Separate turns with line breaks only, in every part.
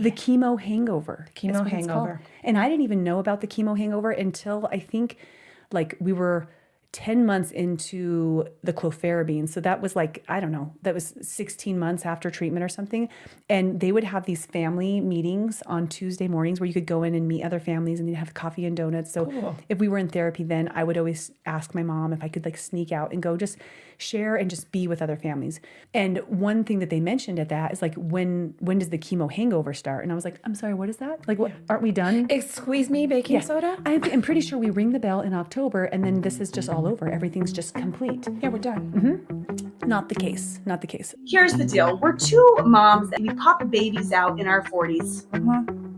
The Chemo Hangover.
Chemo Hangover.
And I didn't even know about the Chemo Hangover until I think like we were 10 months into the clofarabine. So that was like, I don't know, that was 16 months after treatment or something. And they would have these family meetings on Tuesday mornings where you could go in and meet other families and they'd have coffee and donuts. So if we were in therapy then, I would always ask my mom if I could like sneak out and go just share and just be with other families. And one thing that they mentioned at that is like, when does the chemo hangover start? And I was like, I'm sorry, what is that? Like, what, aren't we done?
Excuse me, baking soda?
I'm pretty sure we ring the bell in October and then this is just all over. Everything's just complete.
Yeah, we're done.
Not the case. Not the case.
Here's the deal. We're two moms and we pop babies out in our 40s.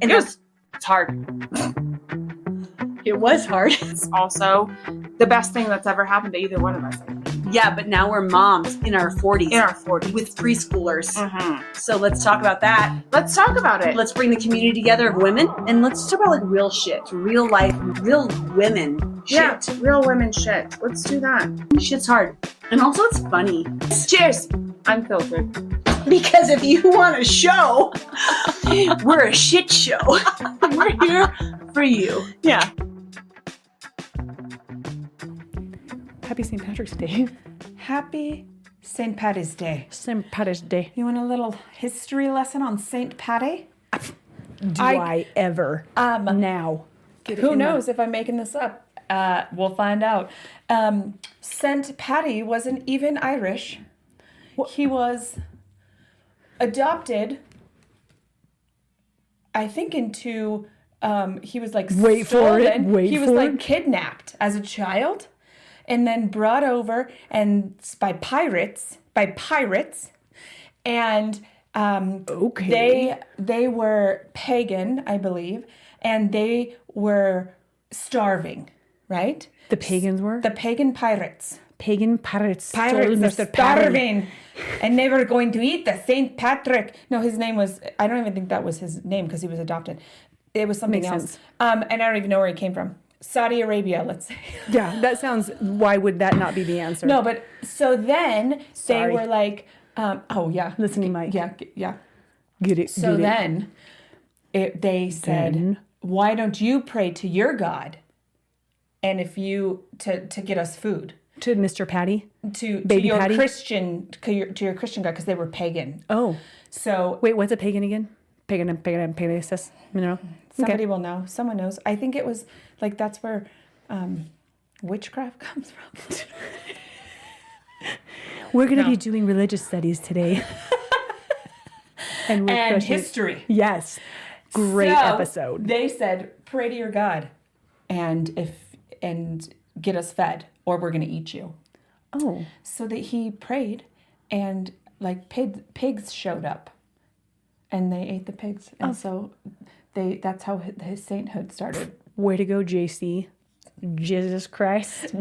And it's hard. It was hard.
It's also the best thing that's ever happened to either one of us.
Yeah, but now we're moms in our 40s.
In our 40s.
With preschoolers. So let's talk about that.
Let's talk about it.
Let's bring the community together of women and let's talk about like real shit, real life, real women shit.
Yeah, real women shit. Let's do that.
Shit's hard. And also it's funny.
Cheers. Unfiltered.
Because if you want a show, we're a shit show. We're here for you.
Yeah.
Happy St. Patrick's Day.
Happy Saint Paddy's Day.
St. Patrick's Day.
You want a little history lesson on Saint Paddy?
Do I ever? Now.
Who knows if I'm making this up? We'll find out. Saint Paddy wasn't even Irish. He was adopted, I think, into, he was like
Wait for it.
He was like kidnapped as a child and then brought over and by pirates. And
Okay.
they were pagan, I believe, and they were starving, right?
The pagans were?
The pagan pirates.
Pagan pirates.
Pirates
stole
were
Mr. Paddy.
starving, and they were going to eat the Saint Patrick. No, his name was, I don't even think that was his name because he was adopted. It was something
Makes
else.
sense.
And I don't even know where he came from. Saudi Arabia, let's say.
Yeah, that sounds, why would that not be the answer?
No, but so then
Sorry.
they were like, oh yeah.
Listening mic.
Yeah.
Get it.
So
get it.
then they said,
Then?
why don't you pray to your God? And if you, to get us food.
To Mr. Paddy?
To
Baby
your
Paddy?
Christian, to your Christian God, because they were pagan.
Oh.
So
Wait, what's a pagan again? Pagan, sis? No.
somebody will know. Someone knows. I think it was like that's where witchcraft comes from.
We're going to be doing religious studies today. and
history.
Yes. Great
So,
episode.
They said, pray to your God and get us fed or we're going to eat you.
Oh.
So that he prayed and like pigs showed up and they ate the pigs. And so that's how his sainthood started.
Way to go, JC. Jesus Christ.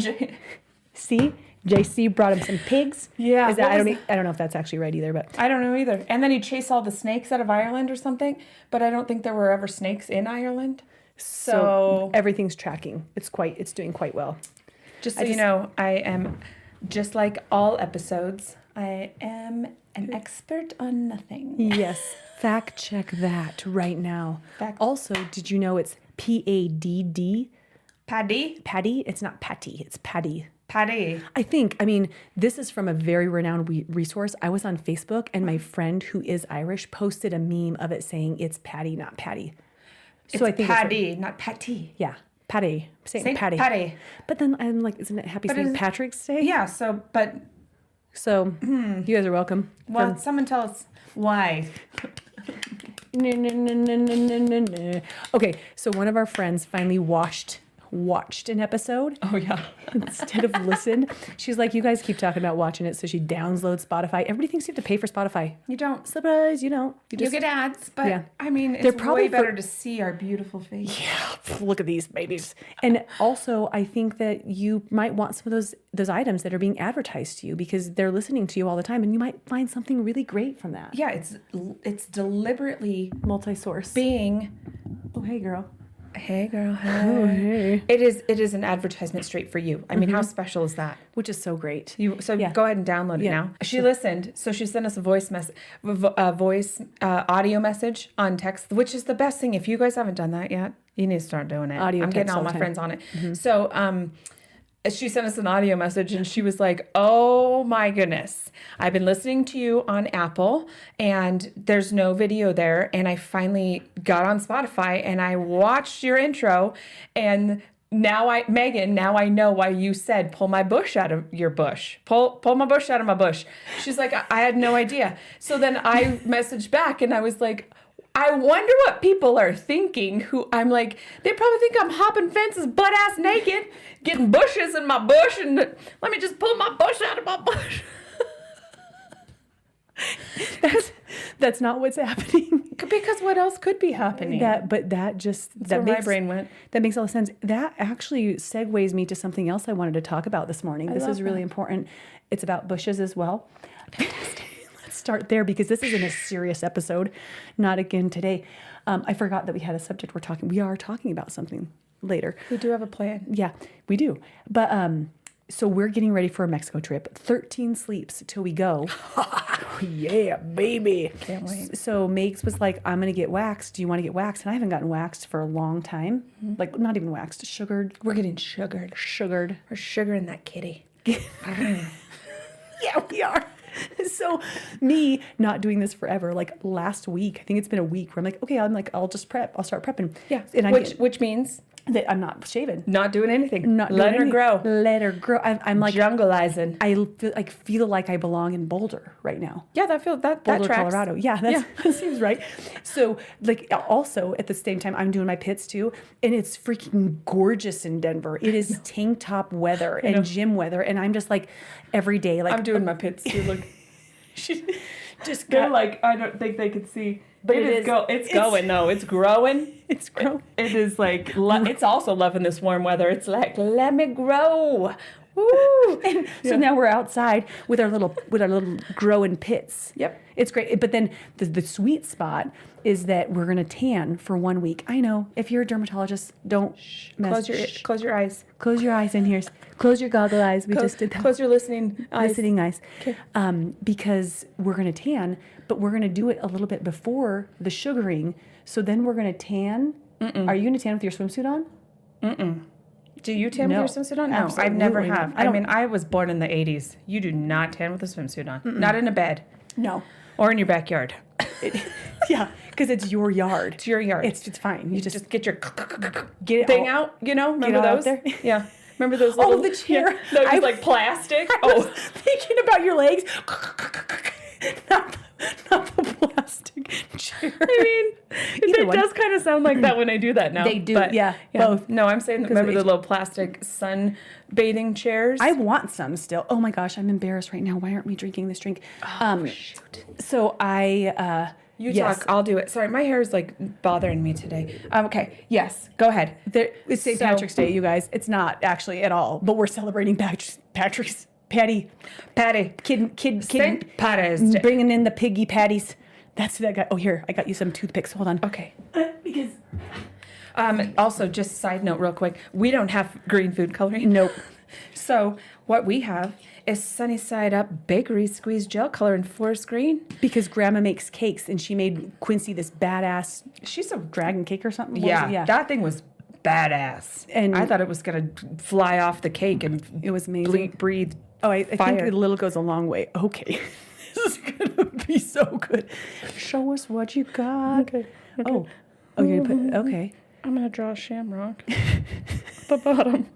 See? JC brought him some pigs.
Yeah.
Is that, I don't know if that's actually right either, but
I don't know either. And then he chased all the snakes out of Ireland or something, but I don't think there were ever snakes in Ireland. So
everything's tracking. It's doing quite well.
Just so you know, I am, just like all episodes, I am an expert on nothing.
Yes. Fact check that right now. Also, did you know it's PADD?
Paddy?
Paddy? It's not Patty. It's Paddy.
Paddy.
I mean, this is from a very renowned resource. I was on Facebook and my friend who is Irish posted a meme of it saying it's Paddy, not Patty.
So I think Paddy, not Patty.
Yeah. Paddy. Saint Paddy.
Paddy.
But then I'm like, isn't it Happy St. Patrick's Day?
Yeah, so
you guys are welcome.
Well, someone tell us why.
No. Okay, so one of our friends finally watched an episode.
Oh, yeah.
Instead of listened. She's like, you guys keep talking about watching it, so she downloads Spotify. Everybody thinks you have to pay for Spotify.
You don't.
Surprise, you don't.
You get ads, but
yeah.
I mean, it's
They're probably
way better to see our beautiful face.
Yeah, look at these babies. And also, I think that you might want some of those items that are being advertised to you because they're listening to you all the time, and you might find something really great from that.
Yeah, it's deliberately
Multi-source.
being
Oh, hey, girl.
Hey, girl. Hey.
Oh, hey.
It is an advertisement straight for you. I mean, how special is that?
Which is so great.
So go ahead and download it now. She listened, so she sent us a voice audio message on text, which is the best thing. If you guys haven't done that yet, you need to start doing it.
Audio
I'm getting
text
all
all
my
the
friends on it. So she sent us an audio message and she was like, oh my goodness, I've been listening to you on Apple and there's no video there. And I finally got on Spotify and I watched your intro and Megan, now I know why you said, pull my bush out of your bush. Pull my bush out of my bush. She's like, I had no idea. So then I messaged back and I was like, I wonder what people are thinking who I'm like, they probably think I'm hopping fences butt ass naked, getting bushes in my bush, and let me just pull my bush out of my bush.
That's not what's happening.
Because what else could be happening?
That
where my brain went.
That makes all the sense. That actually segues me to something else I wanted to talk about this morning. This is really important. It's about bushes as well. Fantastic. Let's start there because this isn't a serious episode. Not again today. I forgot that we had a subject we are talking about something later.
We do have a plan.
Yeah, we do. But so we're getting ready for a Mexico trip. 13 sleeps till we go. Yeah, baby.
Can't wait.
So Megs was like, I'm going to get waxed. Do you want to get waxed? And I haven't gotten waxed for a long time. Like, not even waxed, sugared.
We're getting sugared.
Sugared.
We're sugaring that kitty.
Yeah, we are. So me not doing this forever, like last week, I think it's been a week where I'm like, okay, I'll just prep. I'll start prepping.
Yeah.
And
Which means
that I'm not shaving.
not doing anything.
Not
Let
doing
her
anything.
grow.
Let her grow. I'm like
Jungleizing.
I feel like I belong in Boulder right now.
Yeah, that
Boulder,
tracks.
Colorado. Yeah, that seems right. So, like, also at the same time, I'm doing my pits too, and it's freaking gorgeous in Denver. It is tank top weather and gym weather, and I'm just like every day, like
I'm doing my pits too. Look,
just
they're like I don't think they could see, but it's going though. It's growing.
It's growing.
It is like it's also loving this warm weather. It's like let me grow. Woo!
And so now we're outside with our little growing pits.
Yep.
It's great. But then the sweet spot is that we're gonna tan for 1 week. I know if you're a dermatologist, don't
Close your eyes.
Close your eyes in here. Close your goggle eyes. We just did that.
Close your listening eyes.
Listening eyes.
Okay.
Because we're gonna tan, but we're gonna do it a little bit before the sugaring. So then we're gonna tan. Are you gonna tan with your swimsuit on?
Do you tan
No,
with your swimsuit on? No,
absolutely
I've never
not.
have.
I don't-
I mean, I was born in the 80s. You do not tan with a swimsuit on. Not in a bed.
No.
Or in your backyard.
Yeah, because it's your yard.
It's your yard.
It's fine. You just
get your
get it
thing
all-
out, you know? Remember
it all out
those?
there?
Yeah. Remember those
Oh,
little...
the chair.
Yeah, those
I-
like plastic.
I was thinking about your legs. not the plastic chair.
I mean,
Either
it
one.
does kind of sound like that when I do that now.
They do,
but,
yeah, both.
No, I'm saying, remember
it-
the little plastic sunbathing chairs?
I want some still. Oh my gosh, I'm embarrassed right now. Why aren't we drinking this drink?
Shoot.
So I
You
yes.
talk, I'll do it. Sorry, my hair is like bothering me today. Okay, yes, go ahead.
It's St. Patrick's Day, you guys. It's not actually at all, but we're celebrating Patrick's Patty. Kid.
Saint Paddy's Day.
Bringing in the piggy patties. That's that guy. Oh, here, I got you some toothpicks. Hold on.
Okay.
Because
Also, just side note real quick, we don't have green food coloring.
nope.
So what we have is Sunny Side Up Bakery Squeeze Gel Color in forest green.
Because Grandma makes cakes, and she made Quincy this badass
She's a
dragon cake or something. What was it?
yeah. That thing was badass.
And-
I thought it was gonna fly off the cake and
It was amazing.
breathe.
Oh, I think
fire.
a little goes a long way. Okay. This is going to be so good. Show us what you got.
Okay.
Oh, you're going to put, okay.
I'm gonna draw a shamrock at the bottom.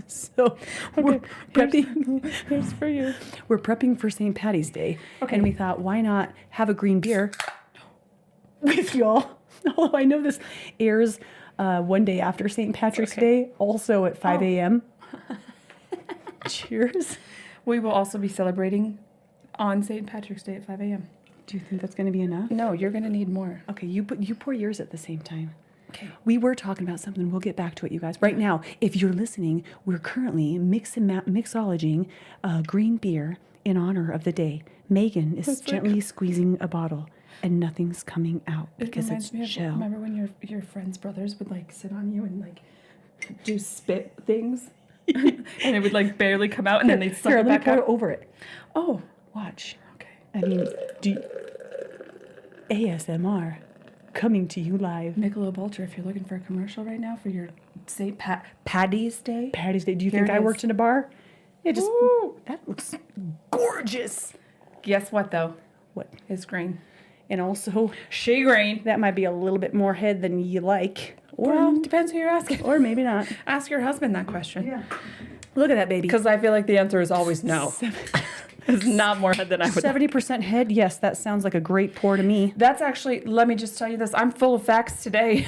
So we're prepping.
Here's for you.
We're prepping for St. Paddy's Day.
Okay.
And we thought, why not have a green beer with y'all? Although I know this airs one day after St. Patrick's Day, also at 5 a.m. Cheers.
We will also be celebrating on St. Patrick's Day at 5 a.m.
Do you think that's going to be enough?
No, you're gonna need more.
Okay, you pour yours at the same time.
Okay.
We were talking about something. We'll get back to it, you guys. Right now, if you're listening, we're currently mixologing green beer in honor of the day. Megan is gently squeezing a bottle. and nothing's coming out because
reminds
it's
me of,
gel.
remember when your friends' brothers would like sit on you and like do spit things, and it would like barely come out, and then they'd suck
Here,
it
let me
back
pour
out.
over it.
Oh,
Watch.
okay.
I mean, ASMR coming to you live.
Michelob Ultra, if you're looking for a commercial right now for your Saint Paddy's Day.
Paddy's Day. Do you
Here
think
it
I
is.
worked in a bar? Yeah, just
Ooh.
that looks gorgeous.
Guess what though?
What?
It's green.
And also,
She green.
that might be a little bit more head than you like, or
Well, depends who you're asking.
or maybe not.
Ask your husband that question.
Yeah. Look at that baby.
Because I feel like the answer is always no. It's not more head than I would.
70% head. Yes, that sounds like a great pour to me.
That's actually, let me just tell you this. I'm full of facts today.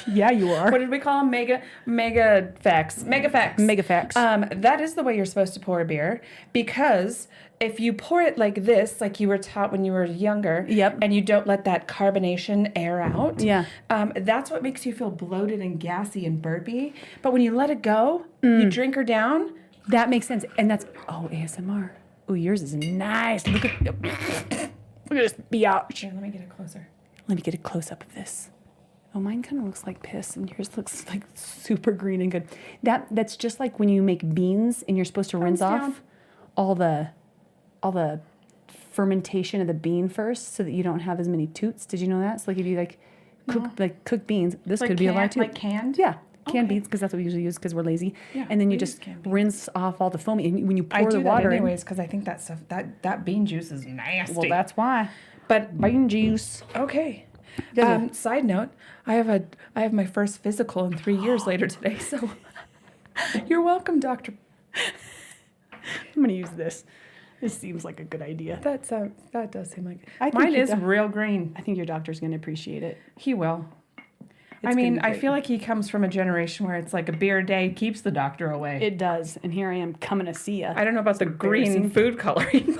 Yeah, you are.
What did we call them? Mega facts. Mega facts.
Mega facts.
That is the way you're supposed to pour a beer, because if you pour it like this, like you were taught when you were younger,
Yep.
and you don't let that carbonation air out,
Yeah.
that's what makes you feel bloated and gassy and burpy. But when you let it go, you drink her down.
That makes sense. And that's, oh, ASMR. Oh, yours is nice. Look at this biatch.
Here, let me get it closer.
Let me get a close up of this. Oh, mine kind of looks like piss, and yours looks like super green and good. That's just like when you make beans and you're supposed to rinse
down.
off all the fermentation of the bean first, so that you don't have as many toots. Did you know that? So like if you cook beans, this
Like
could be a lie too.
like canned?
Yeah. Canned
Okay.
beans, because that's what we usually use because we're lazy.
Yeah,
and then
we
you
use
just
canned beans.
rinse off all the foam. And when you
I
pour
do
the
that
water in,
anyways because I think that stuff, that bean juice is nasty.
well, that's why.
But
Bean juice.
okay.
Good.
Side note, I have my first physical in 3 years later today, so you're welcome, doctor.
I'm going to use this. This seems like a good idea.
That does seem like
I think
mine
your
is real green.
I think your doctor's going to appreciate it.
He will. I
It's
mean,
gonna be
I
great.
feel like he comes from a generation where it's like a beer a day keeps the doctor away.
It does. And here I am coming to see you.
I don't know about the green
embarrassing.
food coloring.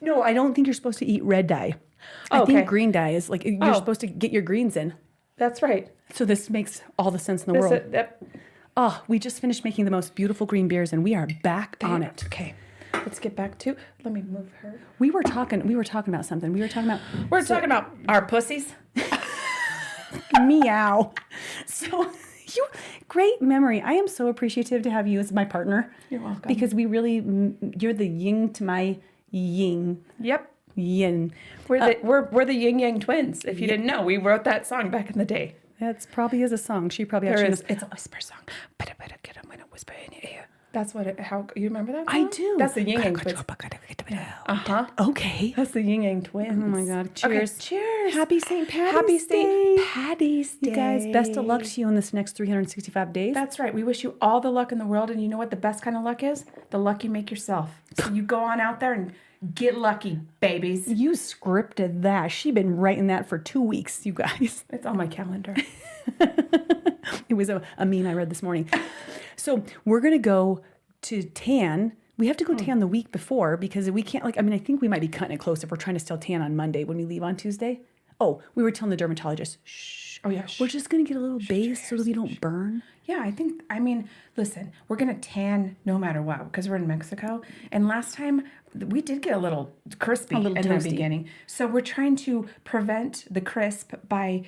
No, I don't think you're supposed to eat red dye. I
Okay.
think green dye is like, you're supposed to get your greens in.
That's right.
So this makes all the sense in the world.
Yep.
Oh, we just finished making the most beautiful green beers, and we are back on it.
Okay. Let's get back to. Let me move her.
We were talking about something. We were talking about
We're talking about our pussies.
meow. So great memory. I am so appreciative to have you as my partner.
You're welcome.
Because we really, you're the yin to my yin.
Yep.
Yin.
We're the Yin Yang Twins. If you didn't know, we wrote that song back in the day.
That's probably is a song. She probably
There
actually
is.
knows.
It's a whisper song. But I'm gonna whisper in your ear. That's what it. How you remember that?
I
song?
do.
That's the Yin Yang Twins. Uh-huh.
Okay.
That's the Yin Yang Twins.
Oh my God. Cheers.
Okay, cheers.
Happy Saint Paddy's
Happy
Day.
St. Paddy's Day.
You guys, best of luck to you in this next 365 days.
That's right. We wish you all the luck in the world. And you know what the best kind of luck is? The luck you make yourself. So you go on out there and get lucky, babies.
You scripted that. She's been writing that for 2 weeks, you guys.
It's on my calendar.
It was a meme I read this morning. So we're going to go to tan. We have to go tan the week before because we can't, I think we might be cutting it close if we're trying to still tan on Monday when we leave on Tuesday. Oh, we were telling the dermatologist, shh.
Oh, yeah.
We're just going to get a little base so that we don't burn.
Yeah, listen, we're going to tan no matter what because we're in Mexico. And last time we did get a little crispy in
toasty.
the beginning. So we're trying to prevent the crisp by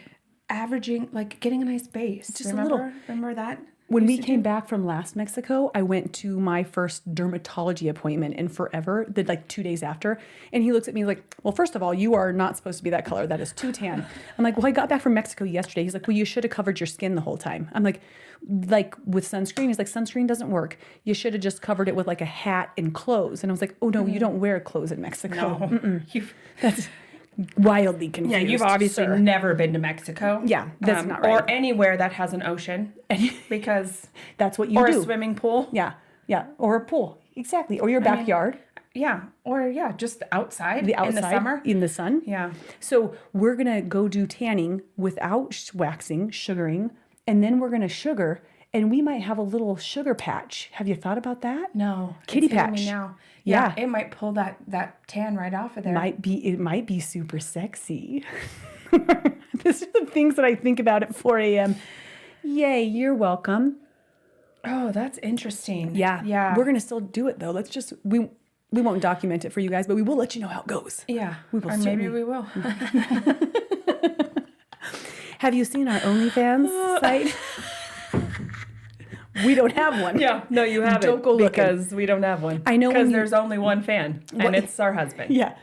averaging, getting a nice base.
Just a little.
Remember that?
When we came back from last Mexico, I went to my first dermatology appointment in forever, 2 days after. And he looks at me like, well, first of all, you are not supposed to be that color. That is too tan. I'm like, well, I got back from Mexico yesterday. He's like, well, you should have covered your skin the whole time. I'm like with sunscreen. He's like, sunscreen doesn't work. You should have just covered it with a hat and clothes. And I was like, oh, no, you don't wear clothes in Mexico.
No.
That's wildly confused.
Yeah, you've obviously
sir.
never been to Mexico.
Yeah, that's not right.
Or anywhere that has an ocean. Because
That's what you
or
do.
a swimming pool.
Yeah, or a pool. Exactly. Or your backyard.
Yeah. Or just outside,
The outside
in the summer.
in the sun.
Yeah.
So we're gonna go do tanning without waxing, sugaring, and then we're gonna sugar, and we might have a little sugar patch. Have you thought about that?
No.
Kitty
it's hitting
patch.
me now.
Yeah.
It might pull that tan right off of there.
It might be super sexy. These are the things that I think about at 4 a.m. Yay, you're welcome.
Oh, that's interesting.
Yeah.
Yeah.
We're gonna still do it though. Let's just we We won't document it for you guys, but we will let you know how it goes.
Yeah.
We will
or maybe we will.
Have you seen our OnlyFans site? We don't have one.
Yeah. No, you haven't.
Don't go looking.
Because we don't have one.
I know
Because
when you-
there's only one fan, and it's our husband.
Yeah.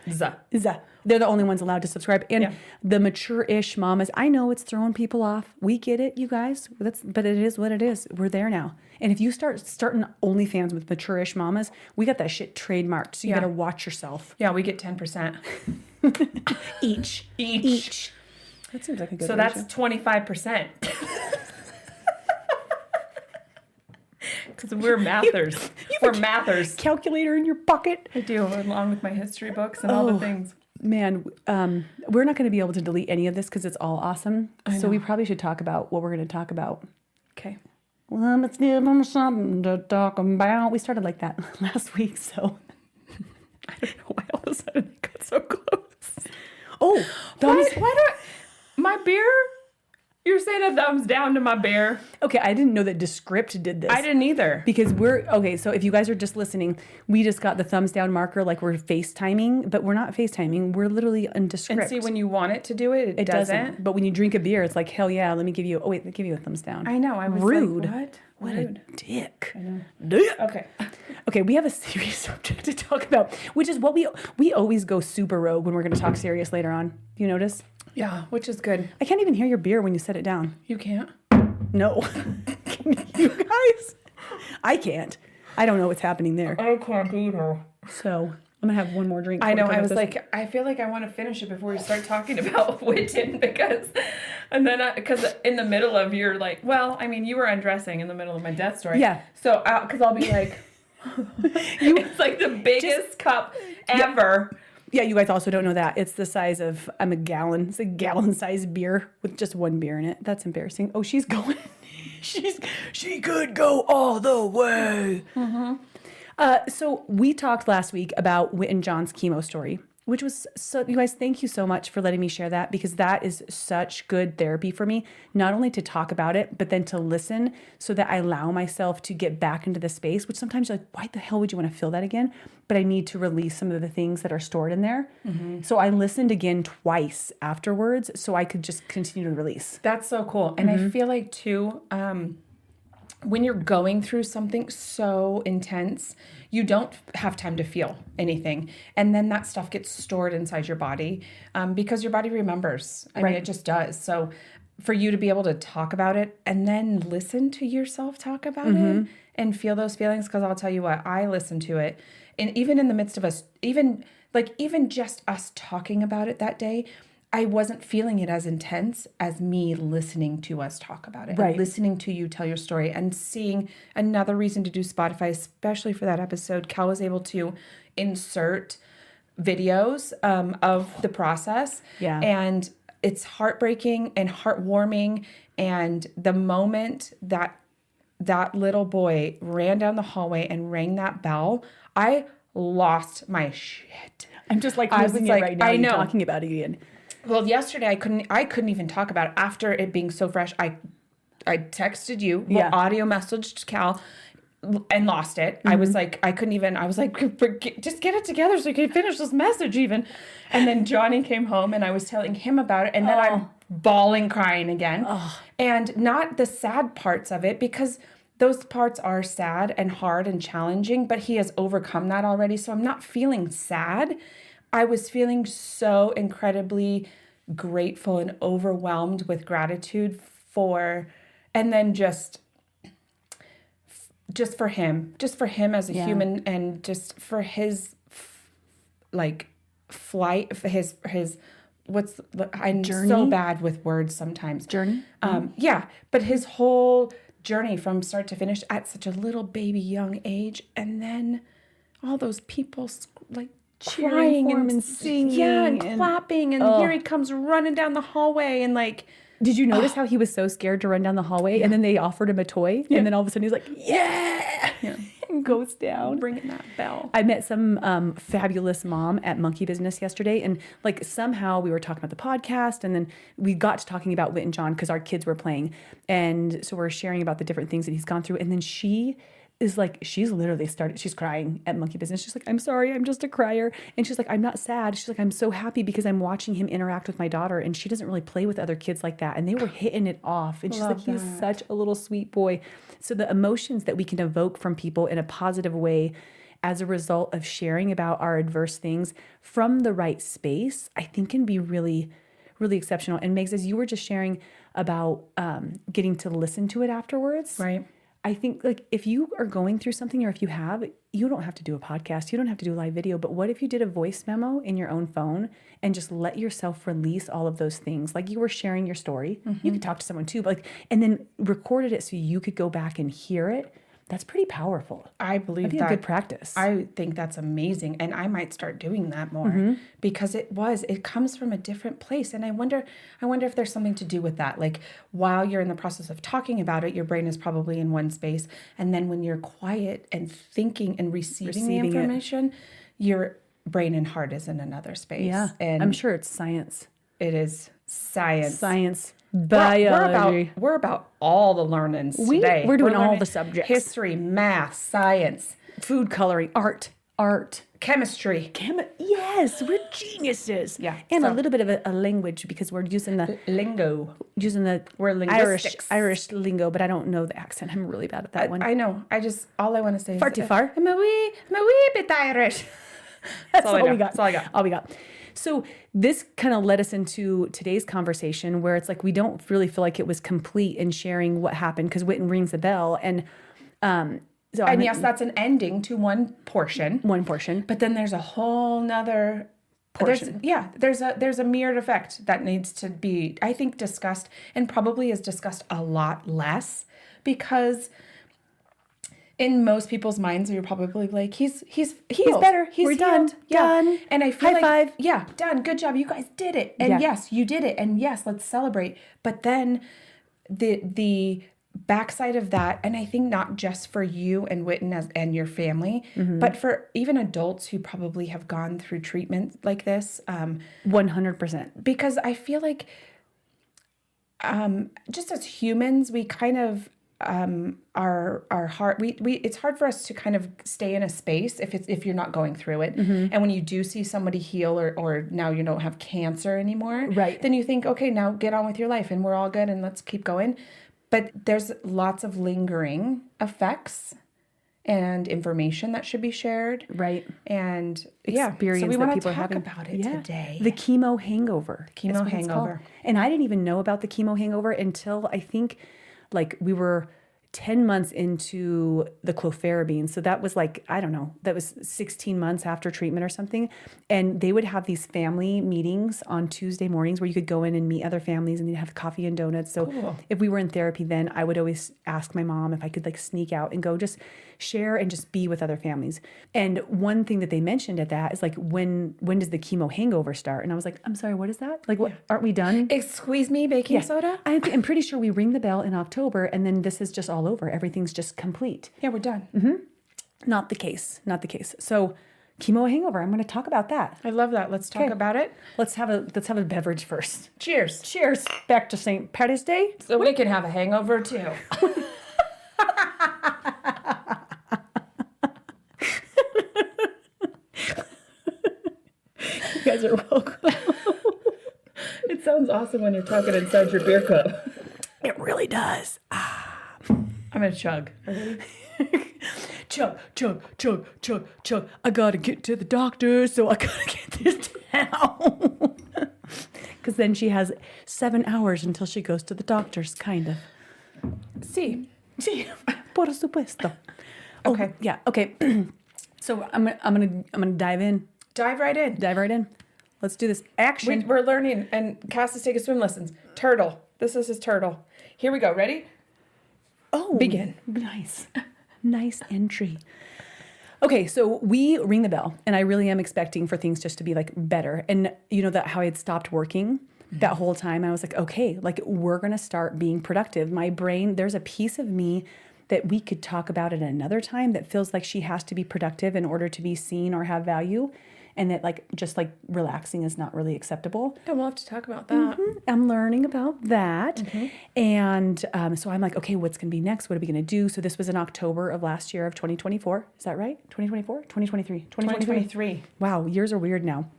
They're the only ones allowed to subscribe. And the mature-ish mamas, I know it's throwing people off. We get it, you guys. But it is what it is. We're there now. And if you starting OnlyFans with mature-ish mamas, we got that shit trademarked. So you got to watch yourself.
Yeah, we get 10%.
Each. That seems like a good
So
ratio.
that's 25%. Because we're mathers. We're mathers.
Calculator in your pocket.
I do, along with my history books and all the things.
Man, we're not going to be able to delete any of this because it's all awesome. So we probably should talk about what we're going to talk about.
Okay.
Well, let's give them something to talk about. We started like that last week, so.
I don't know why all of a sudden it got so close.
Oh,
Why do my beer? You're saying a thumbs down to my beer.
Okay, I didn't know that Descript did this.
I didn't either.
Because so if you guys are just listening, we just got the thumbs down marker like we're FaceTiming, but we're not FaceTiming. We're literally on Descript.
And see, when you want it to do it, it doesn't.
But when you drink a beer, it's like, hell yeah, let me give you, they give you a thumbs down.
I know. I was
rude.
like, what?
What
Rude.
a dick.
I know.
Dick.
Okay.
Okay, we have a serious subject to talk about, which is what we always go super rogue when we're going to talk serious later on. You notice?
Yeah, which is good.
I can't even hear your beer when you set it down.
You can't?
No. Can you guys? I can't. I don't know what's happening there.
I can't either.
So I'm going to have one more drink.
I know.
before we
I
come
was
up
like, I feel like I want to finish it before we start talking about Whitten because in the middle of your you were undressing in the middle of my death story.
Yeah.
So, because I'll be like, it's like the biggest cup ever.
Yeah, you guys also don't know that. It's the size of, I'm a gallon. It's a gallon-sized beer with just one beer in it. That's embarrassing. Oh, she's going. She could go all the way. Mm-hmm. So we talked last week about Whitten John's chemo story, which was so, you guys, thank you so much for letting me share that, because that is such good therapy for me, not only to talk about it, but then to listen so that I allow myself to get back into the space, which sometimes you're like, why the hell would you want to feel that again? But I need to release some of the things that are stored in there. Mm-hmm. So I listened again twice afterwards so I could just continue to release.
That's so cool. And I feel like too, when you're going through something so intense, you don't have time to feel anything. And then that stuff gets stored inside your body because your body remembers. I mean, it just does. So for you to be able to talk about it and then listen to yourself talk about it and feel those feelings, because I'll tell you what, I listen to it. And even in the midst of us, even just us talking about it that day, I wasn't feeling it as intense as me listening to us talk about it, and listening to you tell your story, and seeing another reason to do Spotify, especially for that episode. Cal was able to insert videos of the process. Yeah. And it's heartbreaking and heartwarming. And the moment that little boy ran down the hallway and rang that bell, I lost my shit.
I'm just like losing it right now. I know. Talking about it again.
Well, yesterday I couldn't even talk about it after it being so fresh. I texted you, audio messaged Cal, and lost it. Mm-hmm. I was like, just get it together so you can finish this message even. And then Johnny came home and I was telling him about it, and then I'm bawling, crying again. And not the sad parts of it, because those parts are sad and hard and challenging, but he has overcome that already. So I'm not feeling sad. I was feeling so incredibly grateful and overwhelmed with gratitude and then just for him as a human, and just for his flight, his I'm journey? So bad with words sometimes.
Journey?
But his whole journey from start to finish at such a little baby young age, and then all those people crying and singing and clapping, and here he comes running down the hallway, and
did you notice how he was so scared to run down the hallway, and then they offered him a toy, and then all of a sudden he's like, and goes down,
bringing that bell.
I met some fabulous mom at Monkey Business yesterday, and somehow we were talking about the podcast, and then we got to talking about Whitten John because our kids were playing, and so we're sharing about the different things that he's gone through, and then she is like, she's literally she's crying at monkey business. She's like, I'm sorry, I'm just a crier. And she's like, I'm not sad. She's like, I'm so happy because I'm watching him interact with my daughter, and she doesn't really play with other kids like that. And they were hitting it off. And she's like, he's such a little sweet boy. So the emotions that we can evoke from people in a positive way as a result of sharing about our adverse things from the right space, I think can be really, really exceptional. And Megs, as you were just sharing about getting to listen to it afterwards.
Right.
I think like if you are going through something, or if you have, you don't have to do a podcast, you don't have to do live video, but what if you did a voice memo in your own phone and just let yourself release all of those things? Like you were sharing your story, you could talk to someone too, but like, and then recorded it so you could go back and hear it. That's pretty powerful.
I believe
That'd be a good practice.
I think that's amazing. And I might start doing that more because it comes from a different place. And I wonder if there's something to do with that. Like while you're in the process of talking about it, your brain is probably in one space. And then when you're quiet and thinking and receiving the information, your brain and heart is in another space.
Yeah.
And
I'm sure it's science.
it is science.
Science. Biology.
We're about all the learnings today.
We're doing all
learning
the subjects.
History, math, science,
Food coloring, art,
chemistry.
Yes, we're geniuses.
Yeah,
And
so-
a little bit of a language, because we're using the
We're linguistics.
Irish lingo, but I don't know the accent. I'm really bad at that one.
I know. All I want to say
Far
is
too far?
I'm a wee bit Irish.
That's
all I
all
got.
we got.
That's all I got.
All we got. So this kind of led us into today's conversation, where it's like we don't really feel like it was complete in sharing what happened, because Whitten rings the bell, and
Yes, that's an ending to one portion.
one portion.
But then there's a whole nother
Portion.
There's a mirrored effect that needs to be, I think, discussed, and probably is discussed a lot less, because in most people's minds, you're probably like, he's better. He's
We're done.
healed. Yeah.
Done.
And I feel
High
like,
five.
yeah, done. Good job. You guys did it. And
Yeah.
yes, you did it. And yes, let's celebrate. But then the backside of that, and I think not just for you and Whitten and your family, but for even adults who probably have gone through treatment like this,
100%.
because I feel like just as humans, we kind of our heart, we it's hard for us to kind of stay in a space if you're not going through it. And when you do see somebody heal, or now you don't have cancer anymore,
Right.
then you think, okay, now get on with your life and we're all good and let's keep going. But there's lots of lingering effects and information that should be shared.
Right.
And
Experience
so we
that
want to
people are
talk
having.
about it today.
The chemo hangover.
Chemo
is what it's
hangover.
called. And I didn't even know about the chemo hangover until I think like we were 10 months into the clofarabine. So that was like, I don't know, that was 16 months after treatment or something. And they would have these family meetings on Tuesday mornings where you could go in and meet other families, and they'd have coffee and donuts. So
Cool.
if we were in therapy then, I would always ask my mom if I could like sneak out and go just share and just be with other families. And one thing that they mentioned at that is like, when does the chemo hangover start? And I was like, I'm sorry, what is that? Like, what, aren't we done?
Squeeze me baking soda?
I'm pretty sure we ring the bell in October, and then this is just all over. Everything's just complete.
Yeah, we're done.
Not the case. Not the case. So chemo hangover, I'm going to talk about that.
I love that. Let's talk about it.
Let's have a beverage first.
Cheers.
Cheers. Back to Saint Paddy's Day.
So we can have a hangover too.
You guys are welcome.
It sounds awesome when you're talking inside your beer cup.
It really does.
I'm going to chug.
Chug, chug, chug, chug, chug. I got to get to the doctor, so I got to get this down. Because then she has 7 hours until she goes to the doctor's, kind of.
See.
Sí, por supuesto.
Okay.
Yeah. Okay. So I'm gonna dive in.
Dive right in.
Dive right in. Let's do this. Action.
We're learning, and Cass is taking swim lessons. Turtle. This is his turtle. Here we go. Ready?
Oh,
Begin.
Nice. Nice entry. Okay, so we ring the bell, and I really am expecting for things just to be like better. And you know that how I had stopped working that whole time, I was like, okay, like we're gonna start being productive. My brain, there's a piece of me that we could talk about at another time that feels like she has to be productive in order to be seen or have value. and that like just like relaxing is not really acceptable.
Yeah, we'll have to talk about that.
I'm learning about that. And so I'm like, okay, what's going to be next? What are we going to do? So this was in October of last year of 2024. Is that right? 2024? 2023.
2023.
Wow, years are weird now.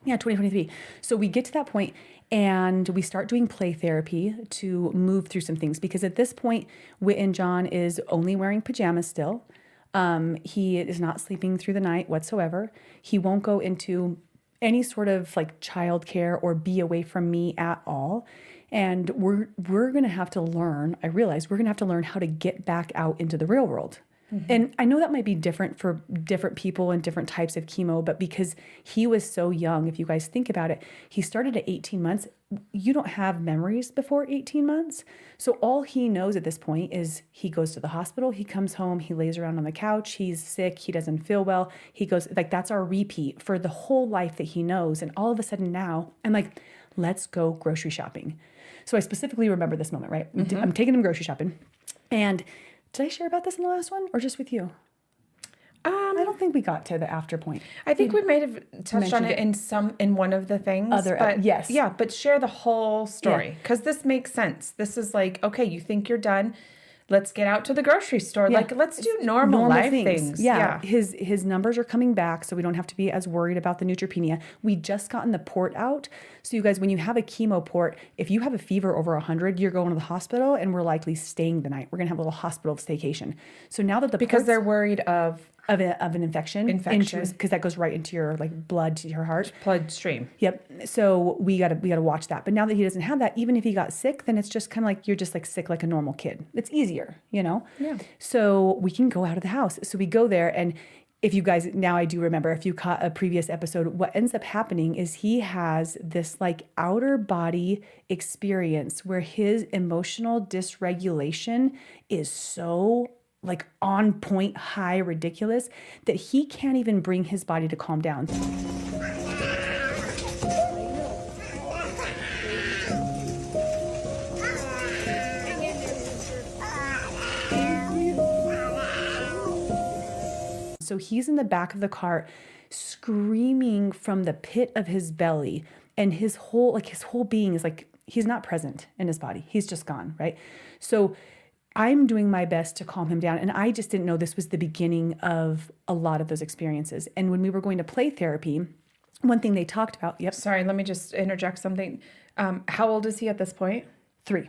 Yeah, 2023. So we get to that point and we start doing play therapy to move through some things, because at this point, Whitten John is only wearing pajamas still. He is not sleeping through the night whatsoever. He won't go into any sort of like childcare or be away from me at all. And we're going to have to learn, I realize we're going to have to learn how to get back out into the real world. And I know that might be different for different people and different types of chemo, but because he was so young, if you guys think about it, he started at 18 months. You don't have memories before 18 months. So all he knows at this point is he goes to the hospital, he comes home, he lays around on the couch, he's sick, he doesn't feel well. He goes, like, that's our repeat for the whole life that he knows. And all of a sudden now I'm like, let's go grocery shopping. So I specifically remember this moment, right? I'm taking him grocery shopping. And did I share about this in the last one or just with you? I don't think we got to the after point.
I think we might have touched on it in one of the things.
Yes.
Yeah, but share the whole story, because this makes sense. This is like, okay, you think you're done. Let's get out to the grocery store.
Yeah.
Like, let's do normal life things.
Yeah. His numbers are coming back, so we don't have to be as worried about the neutropenia. We just gotten the port out. So you guys, when you have a chemo port, if you have a fever over 100, you're going to the hospital, and we're likely staying the night. We're going to have a little hospital staycation. So now that
because they're worried of
an infection, because that goes right into your like blood to your heart,
bloodstream.
Yep. So we gotta watch that. But now that he doesn't have that, even if he got sick, then it's just kind of like you're just like sick like a normal kid. It's easier, you know.
Yeah.
So we can go out of the house. So we go there, and if you guys, now I do remember, if you caught a previous episode, what ends up happening is he has this like outer body experience where his emotional dysregulation is so like on point, high, ridiculous, that he can't even bring his body to calm down. So he's in the back of the cart screaming from the pit of his belly, and his whole being is like, he's not present in his body. He's just gone, right? So I'm doing my best to calm him down. And I just didn't know this was the beginning of a lot of those experiences. And when we were going to play therapy, one thing they talked about,
Sorry, let me just interject something. How old is he at this point?
3.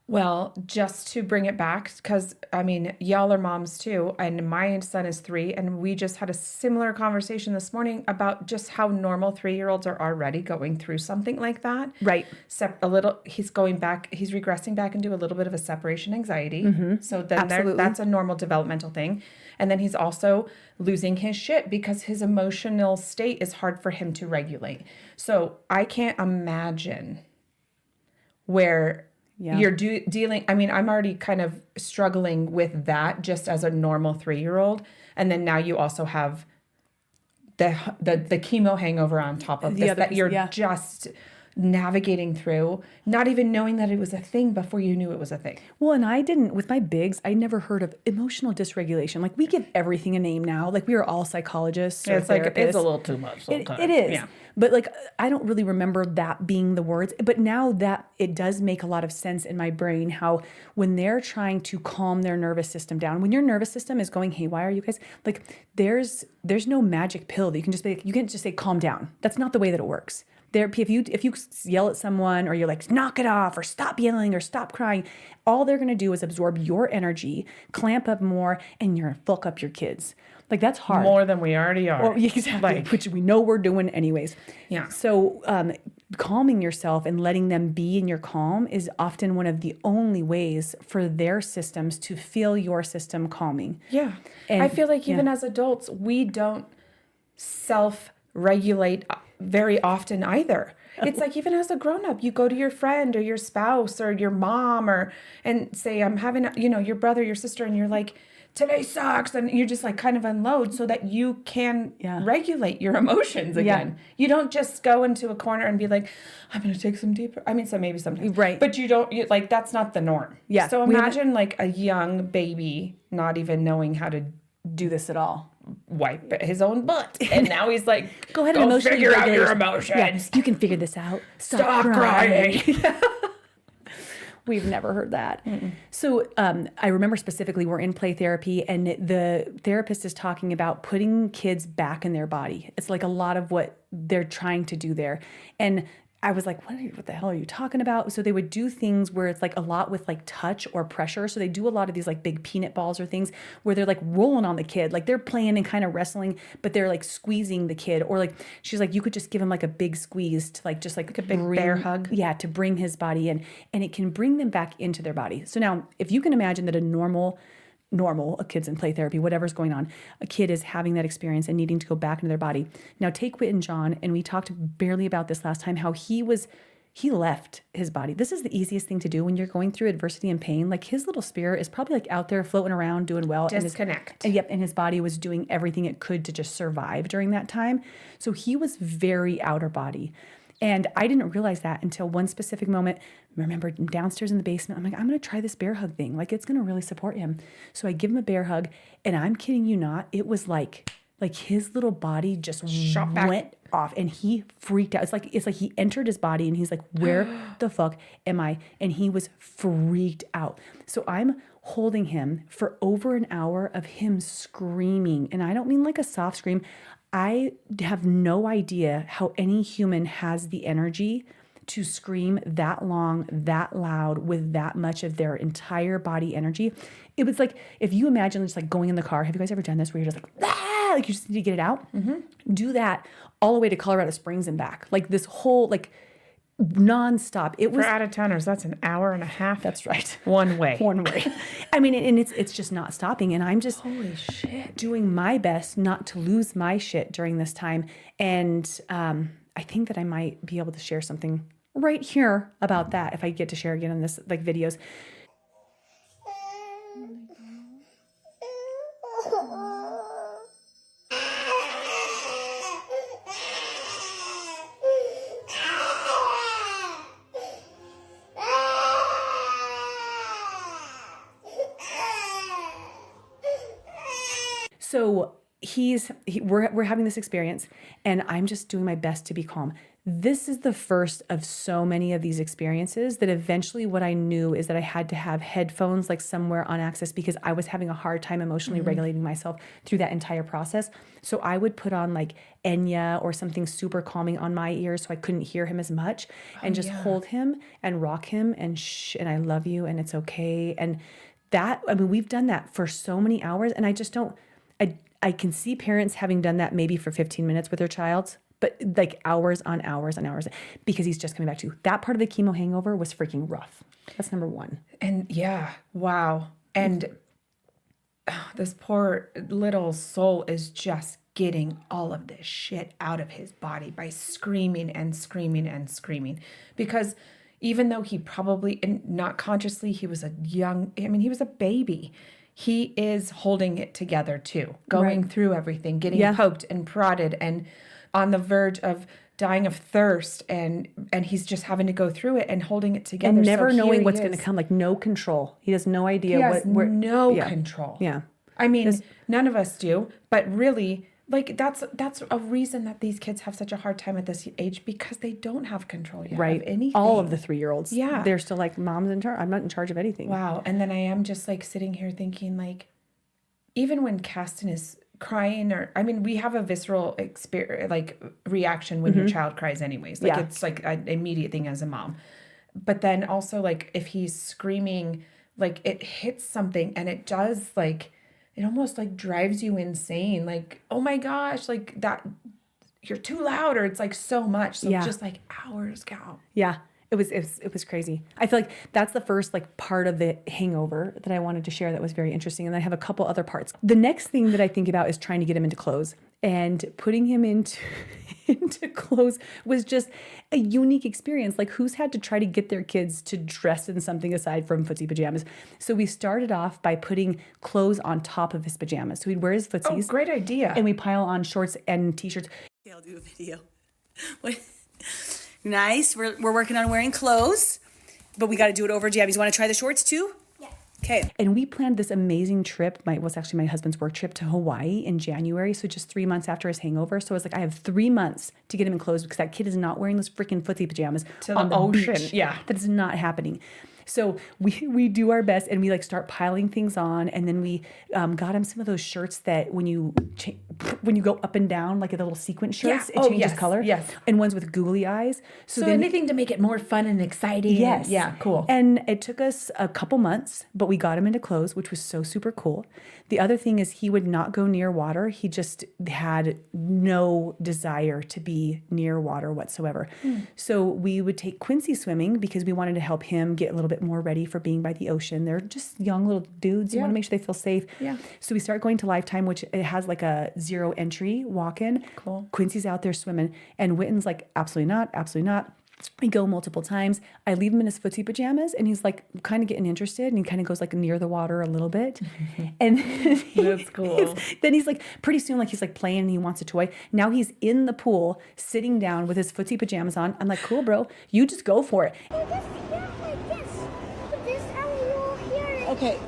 Well, just to bring it back, because I mean, y'all are moms too, and my son is 3, and we just had a similar conversation this morning about just how normal 3-year-olds are already going through something like that.
Right.
He's regressing back into a little bit of a separation anxiety. So then that's a normal developmental thing. And then he's also losing his shit because his emotional state is hard for him to regulate. So I can't imagine where you're dealing. I mean, I'm already kind of struggling with that just as a normal 3-year-old. And then now you also have the chemo hangover on top of this that you're just navigating through, not even knowing that it was a thing before you knew it was a thing.
Well, and I didn't, with my bigs, I never heard of emotional dysregulation. Like, we give everything a name now. Like, we are all psychologists or therapists.
Like, it's a little too much sometimes.
It is. Yeah. But like, I don't really remember that being the words. But now that it does make a lot of sense in my brain, how when they're trying to calm their nervous system down, when your nervous system is going haywire, you guys, like, there's no magic pill that you can just be, you can't just say, calm down. That's not the way that it works. If you yell at someone, or you're like, knock it off, or stop yelling, or stop crying, all they're going to do is absorb your energy, clamp up more, and you're going to fuck up your kids. Like, that's hard.
More than we already are.
Well, exactly, which we know we're doing anyways.
Yeah.
So calming yourself and letting them be in your calm is often one of the only ways for their systems to feel your system calming.
Yeah. And I feel like even as adults, we don't self-regulate very often either. It's like, even as a grown-up, you go to your friend or your spouse or your mom and say, I'm having, your brother, your sister, and you're like, today sucks. And you just like kind of unload so that you can regulate your emotions again. Yeah. You don't just go into a corner and be like, I'm going to take some deeper. I mean, so maybe sometimes.
Right.
But like, that's not the norm.
Yeah.
So imagine like a young baby not even knowing how to
do this at all.
wipe his own butt. And now he's like,
Go ahead and emotionally
figure out your
regulate.
emotions.
Yeah, you can figure this out.
Stop crying.
We've never heard that. So I remember specifically we're in play therapy and the therapist is talking about putting kids back in their body. It's like a lot of what they're trying to do there. And I was like, what the hell are you talking about? So they would do things where it's like a lot with like touch or pressure. So they do a lot of these like big peanut balls or things where they're like rolling on the kid. Like they're playing and kind of wrestling, but they're like squeezing the kid. Or like, she's like, you could just give him like a big squeeze to like, just like
a big bear hug.
Yeah, to bring his body in. And it can bring them back into their body. So now if you can imagine that a kid's in play therapy, whatever's going on, a kid is having that experience and needing to go back into their body. Now take Whitten John, and we talked barely about this last time, how he left his body. This is the easiest thing to do when you're going through adversity and pain. Like his little spirit is probably like out there floating around doing well.
Disconnect.
And his body was doing everything it could to just survive during that time. So he was very outer body. And I didn't realize that until one specific moment. Remember, downstairs in the basement, I'm like, I'm going to try this bear hug thing. Like, it's going to really support him. So I give him a bear hug, and I'm kidding you not, it was like his little body just went off, and he freaked out. It's like he entered his body, and he's like, where the fuck am I? And he was freaked out. So I'm holding him for over an hour of him screaming. And I don't mean like a soft scream. I have no idea how any human has the energy to scream that long, that loud, with that much of their entire body energy. It was like, if you imagine just like going in the car, have you guys ever done this where you're just like, ah, like you just need to get it out? Mm-hmm. Do that all the way to Colorado Springs and back. Like this whole, like nonstop. It was
for out of towners. That's an hour and a half.
That's right.
One way.
I mean, and it's just not stopping. And I'm just
holy shit
doing my best not to lose my shit during this time. And I think that I might be able to share something right here about that if I get to share again in this like videos. So we're having this experience, and I'm just doing my best to be calm. This is the first of so many of these experiences that eventually what I knew is that I had to have headphones like somewhere on access because I was having a hard time emotionally regulating myself through that entire process. So I would put on like Enya or something super calming on my ears so I couldn't hear him as much and just hold him and rock him and and I love you and it's okay. And that, I mean, we've done that for so many hours, and I just don't, I can see parents having done that maybe for 15 minutes with their child, but like hours on hours on hours, because he's just coming back to you. That part of the chemo hangover was freaking rough. That's number one.
And yeah, wow. And this poor little soul is just getting all of this shit out of his body by screaming and screaming and screaming. Because even though he probably, and not consciously, he was he was a baby. He is holding it together too, going through everything, getting poked and prodded and on the verge of dying of thirst. And he's just having to go through it and holding it together.
And never knowing what's going to come, like no control. He has no idea.
He has no control.
Yeah.
I mean, none of us do, but really, like that's a reason that these kids have such a hard time at this age, because they don't have control yet of anything.
All of the 3-year-olds.
Yeah.
They're still like, mom's in charge. I'm not in charge of anything.
Wow. And then I am just like sitting here thinking, like, even when Caston is crying, or I mean, we have a visceral reaction when your child cries anyways. Like it's like an immediate thing as a mom. But then also like if he's screaming, like it hits something and it does like, it almost like drives you insane. Like, oh my gosh, like that, you're too loud, or it's like so much. So just like hours count.
Yeah. It was crazy. I feel like that's the first like part of the hangover that I wanted to share that was very interesting. And I have a couple other parts. The next thing that I think about is trying to get him into clothes, and putting him into clothes was just a unique experience. Like, who's had to try to get their kids to dress in something aside from footsie pajamas? So we started off by putting clothes on top of his pajamas. So he'd wear his footsies.
Oh, great idea.
And we pile on shorts and t-shirts.
Okay, I'll do a video. Nice. We're working on wearing clothes, but we got to do it over jammies. You want to try the shorts too?
Yeah.
Okay.
And we planned this amazing trip. Was actually my husband's work trip to Hawaii in January. So just 3 months after his hangover. So I was like, I have 3 months to get him in clothes because that kid is not wearing those freaking footsie pajamas on the
ocean.
beach.
Yeah.
That is not happening. So we do our best and we like start piling things on. And then we got him some of those shirts that when you go up and down, like the little sequin shirts, it changes color.
Yes.
And ones with googly eyes.
So then, anything to make it more fun and exciting.
Yes.
Yeah, cool.
And it took us a couple months, but we got him into clothes, which was so super cool. The other thing is he would not go near water. He just had no desire to be near water whatsoever. So we would take Quincy swimming because we wanted to help him get a little bit more ready for being by the ocean. They're just young little dudes. You want to make sure they feel safe.
Yeah.
So we start going to Lifetime, which it has like a 0 entry walk-in.
Cool.
Quincy's out there swimming and Whitten's like, absolutely not, absolutely not. We go multiple times. I leave him in his footsie pajamas and he's like kind of getting interested and he kind of goes like near the water a little bit. And
That's cool.
Then he's like, pretty soon, like he's like playing and he wants a toy. Now he's in the pool, sitting down with his footsie pajamas on. I'm like, cool, bro, you just go for it.
Okay.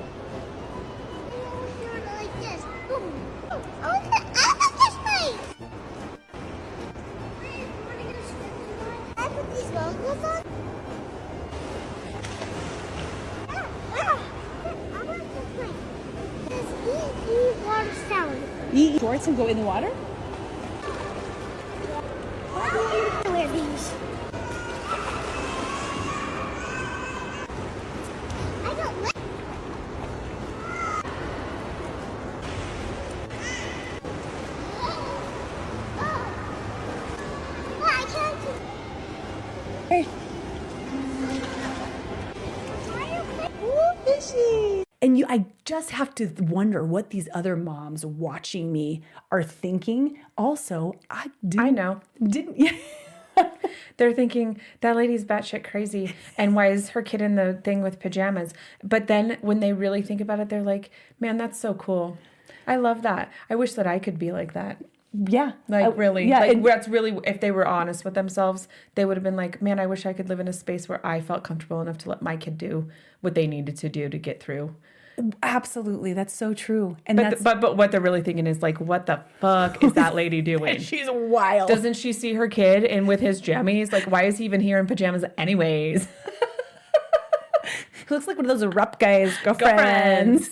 Eat shorts and go in the water?
Wear these. I don't like. I can't.
Hey. Ooh, fishy.
And I just have to wonder what these other moms watching me are thinking. Also, I
know.
Didn't.
They're thinking that lady's batshit crazy, and why is her kid in the thing with pajamas? But then when they really think about it, they're like, man, that's so cool. I love that. I wish that I could be like that.
Yeah.
Like really.
Yeah.
Like
And,
that's really, if they were honest with themselves, they would have been like, man, I wish I could live in a space where I felt comfortable enough to let my kid do what they needed to do to get through.
absolutely. That's so true. And
But what they're really thinking is like, what the fuck is that lady doing?
she's wild.
Doesn't she see her kid and with his jammies? Like, why is he even here in pajamas anyways?
He looks like one of those Rupp guys, girlfriends.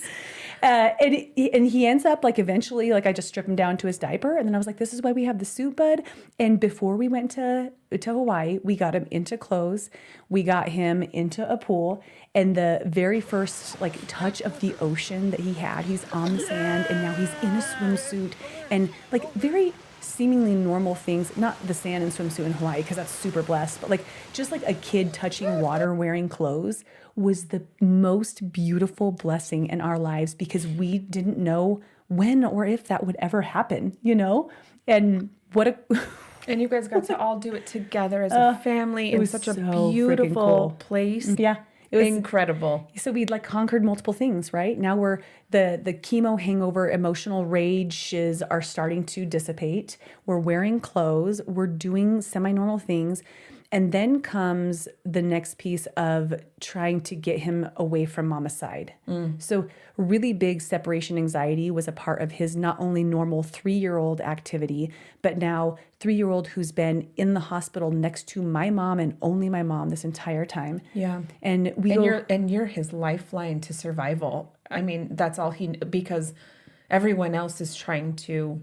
And he ends up like eventually, like I just strip him down to his diaper. And then I was like, this is why we have the suit, bud. And before we went to Hawaii, we got him into clothes. We got him into a pool. And the very first like touch of the ocean that he had, he's on the sand and now he's in a swimsuit and like very seemingly normal things, not the sand and swimsuit in Hawaii because that's super blessed, but like just like a kid touching water wearing clothes was the most beautiful blessing in our lives because we didn't know when or if that would ever happen, you know? And what a
And you guys got to all do it together as a family in
was
such a
so freaking
beautiful
cool.
place.
Yeah. It was
incredible.
So we'd like conquered multiple things, right? Now we're the chemo hangover emotional rages are starting to dissipate. We're wearing clothes, we're doing semi-normal things. And then comes the next piece of trying to get him away from Mama's side. So really big separation anxiety was a part of his not only normal 3-year-old activity, but now 3-year-old who's been in the hospital next to my mom and only my mom this entire time.
Yeah.
And
you're his lifeline to survival. I mean, that's all because everyone else is trying to,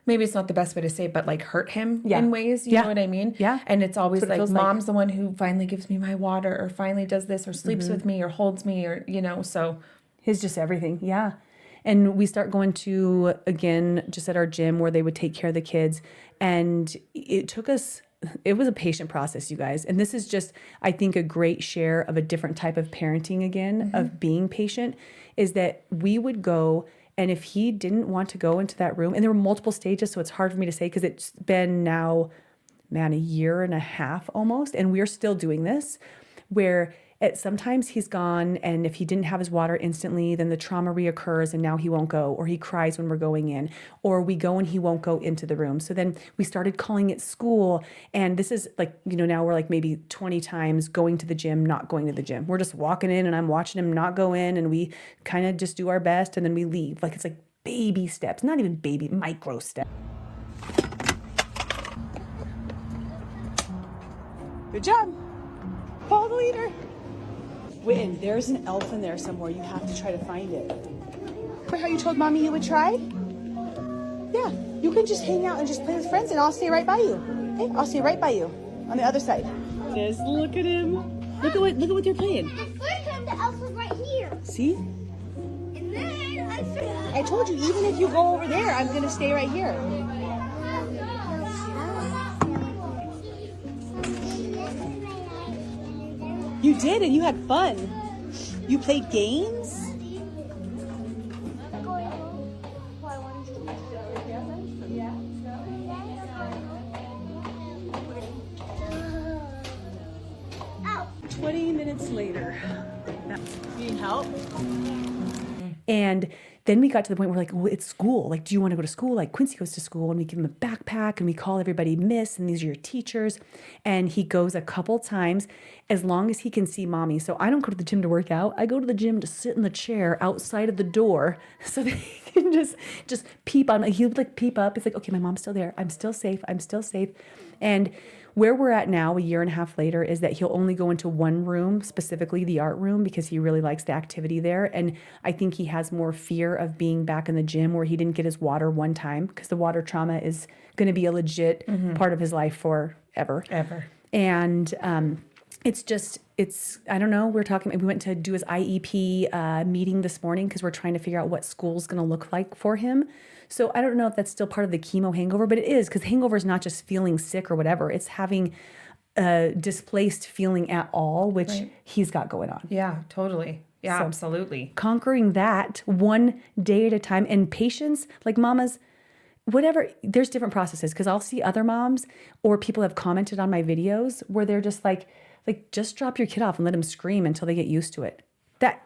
maybe it's not the best way to say it, but like hurt him in ways, you know what I mean?
Yeah.
And it's always like mom's
like.
the one who finally gives me my water or finally does this or sleeps with me or holds me or, you know, so.
His just everything. Yeah. And we start going to, again, just at our gym where they would take care of the kids. And it was a patient process, you guys. And this is just, I think, a great share of a different type of parenting again, of being patient, is that we would go, and if he didn't want to go into that room, and there were multiple stages, so it's hard for me to say because it's been now, man, 1.5 years almost, and we're still doing this, where Sometimes he's gone, and if he didn't have his water instantly, then the trauma reoccurs and now he won't go, or he cries when we're going in, or we go and he won't go into the room. So then we started calling it school, and this is like, now we're like maybe 20 times going to the gym, not going to the gym. We're just walking in and I'm watching him not go in, and we kind of just do our best and then we leave. Like, it's like baby steps, not even baby, micro steps. Good job. Follow the leader. Whitten, there's an elf in there somewhere. You have to try to find it. Remember how you told Mommy you would try? Yeah, you can just hang out and just play with friends, and I'll stay right by you. Okay, I'll stay right by you on the other side. Just look at him. Look at what they're playing.
The first time the elf was right here.
See?
And then I
I told you, even if you go over there, I'm gonna stay right here. You did, and you had fun. You played games?
Ow.
20 minutes later. Need help? And then we got to the point where like, well, it's school. Like, do you want to go to school? Like, Quincy goes to school, and we give him a backpack and we call everybody miss, and these are your teachers. And he goes a couple times as long as he can see Mommy. So I don't go to the gym to work out. I go to the gym to sit in the chair outside of the door so that he can just peep on. He would like peep up. It's like, okay, my mom's still there. I'm still safe. I'm still safe. And where we're at now, a year and a half later, is that he'll only go into one room, specifically the art room, because he really likes the activity there. And I think he has more fear of being back in the gym where he didn't get his water one time, because the water trauma is going to be a legit part of his life forever.
Ever.
And I don't know, we went to do his IEP meeting this morning because we're trying to figure out what school's going to look like for him. So I don't know if that's still part of the chemo hangover, but it is, because hangover is not just feeling sick or whatever. It's having a displaced feeling at all, which he's got going on.
Yeah, totally. Yeah,
So-
absolutely.
Conquering that one day at a time, and patience, like mamas, whatever, there's different processes, because I'll see other moms or people have commented on my videos where they're just like just drop your kid off and let him scream until they get used to it.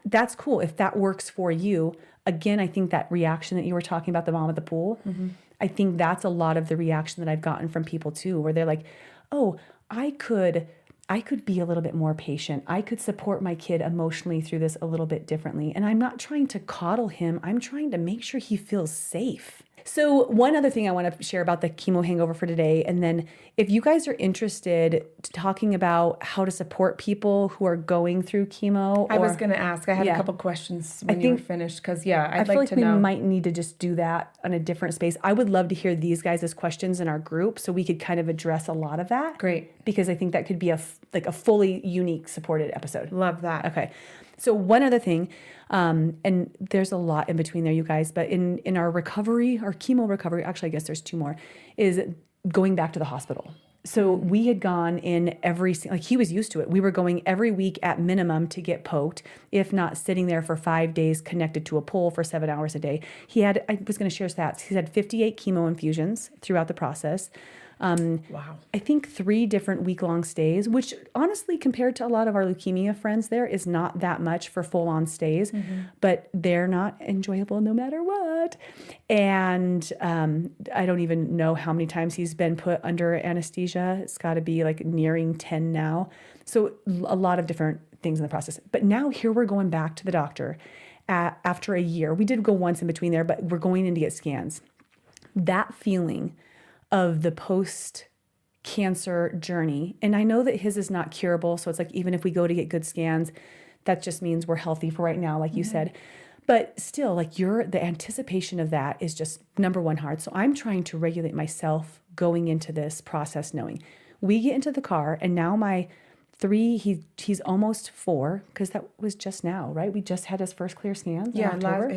That's cool if that works for you. Again, I think that reaction that you were talking about, the mom at the pool, I think that's a lot of the reaction that I've gotten from people too, where they're like, oh, I could be a little bit more patient. I could support my kid emotionally through this a little bit differently. And I'm not trying to coddle him. I'm trying to make sure he feels safe. So one other thing I want to share about the chemo hangover for today, and then if you guys are interested talking about how to support people who are going through chemo.
I was going to ask. I had a couple questions when you were finished, because I'd like to know.
We might need to just do that on a different space. I would love to hear these guys' questions in our group so we could kind of address a lot of that.
Great.
Because I think that could be a fully unique supported episode.
Love that.
Okay. So one other thing, and there's a lot in between there, you guys, but in our recovery, our chemo recovery, actually, I guess there's two more, is going back to the hospital. So we had gone in he was used to it. We were going every week at minimum to get poked, if not sitting there for 5 days connected to a pole for 7 hours a day. I was going to share stats. He had 58 chemo infusions throughout the process.
Wow.
I think 3 different week-long stays, which honestly, compared to a lot of our leukemia friends there, is not that much for full-on stays, but they're not enjoyable no matter what. And I don't even know how many times he's been put under anesthesia. It's got to be like nearing 10 now. So a lot of different things in the process. But now here we're going back to the doctor after a year. We did go once in between there, but we're going in to get scans. That feeling of the post-cancer journey. And I know that his is not curable. So it's like, even if we go to get good scans, that just means we're healthy for right now, like you said. But still, like the anticipation of that is just number one hard. So I'm trying to regulate myself going into this process, knowing we get into the car, and now my 3, he's almost 4, because that was just now, right? We just had his first clear scans in October.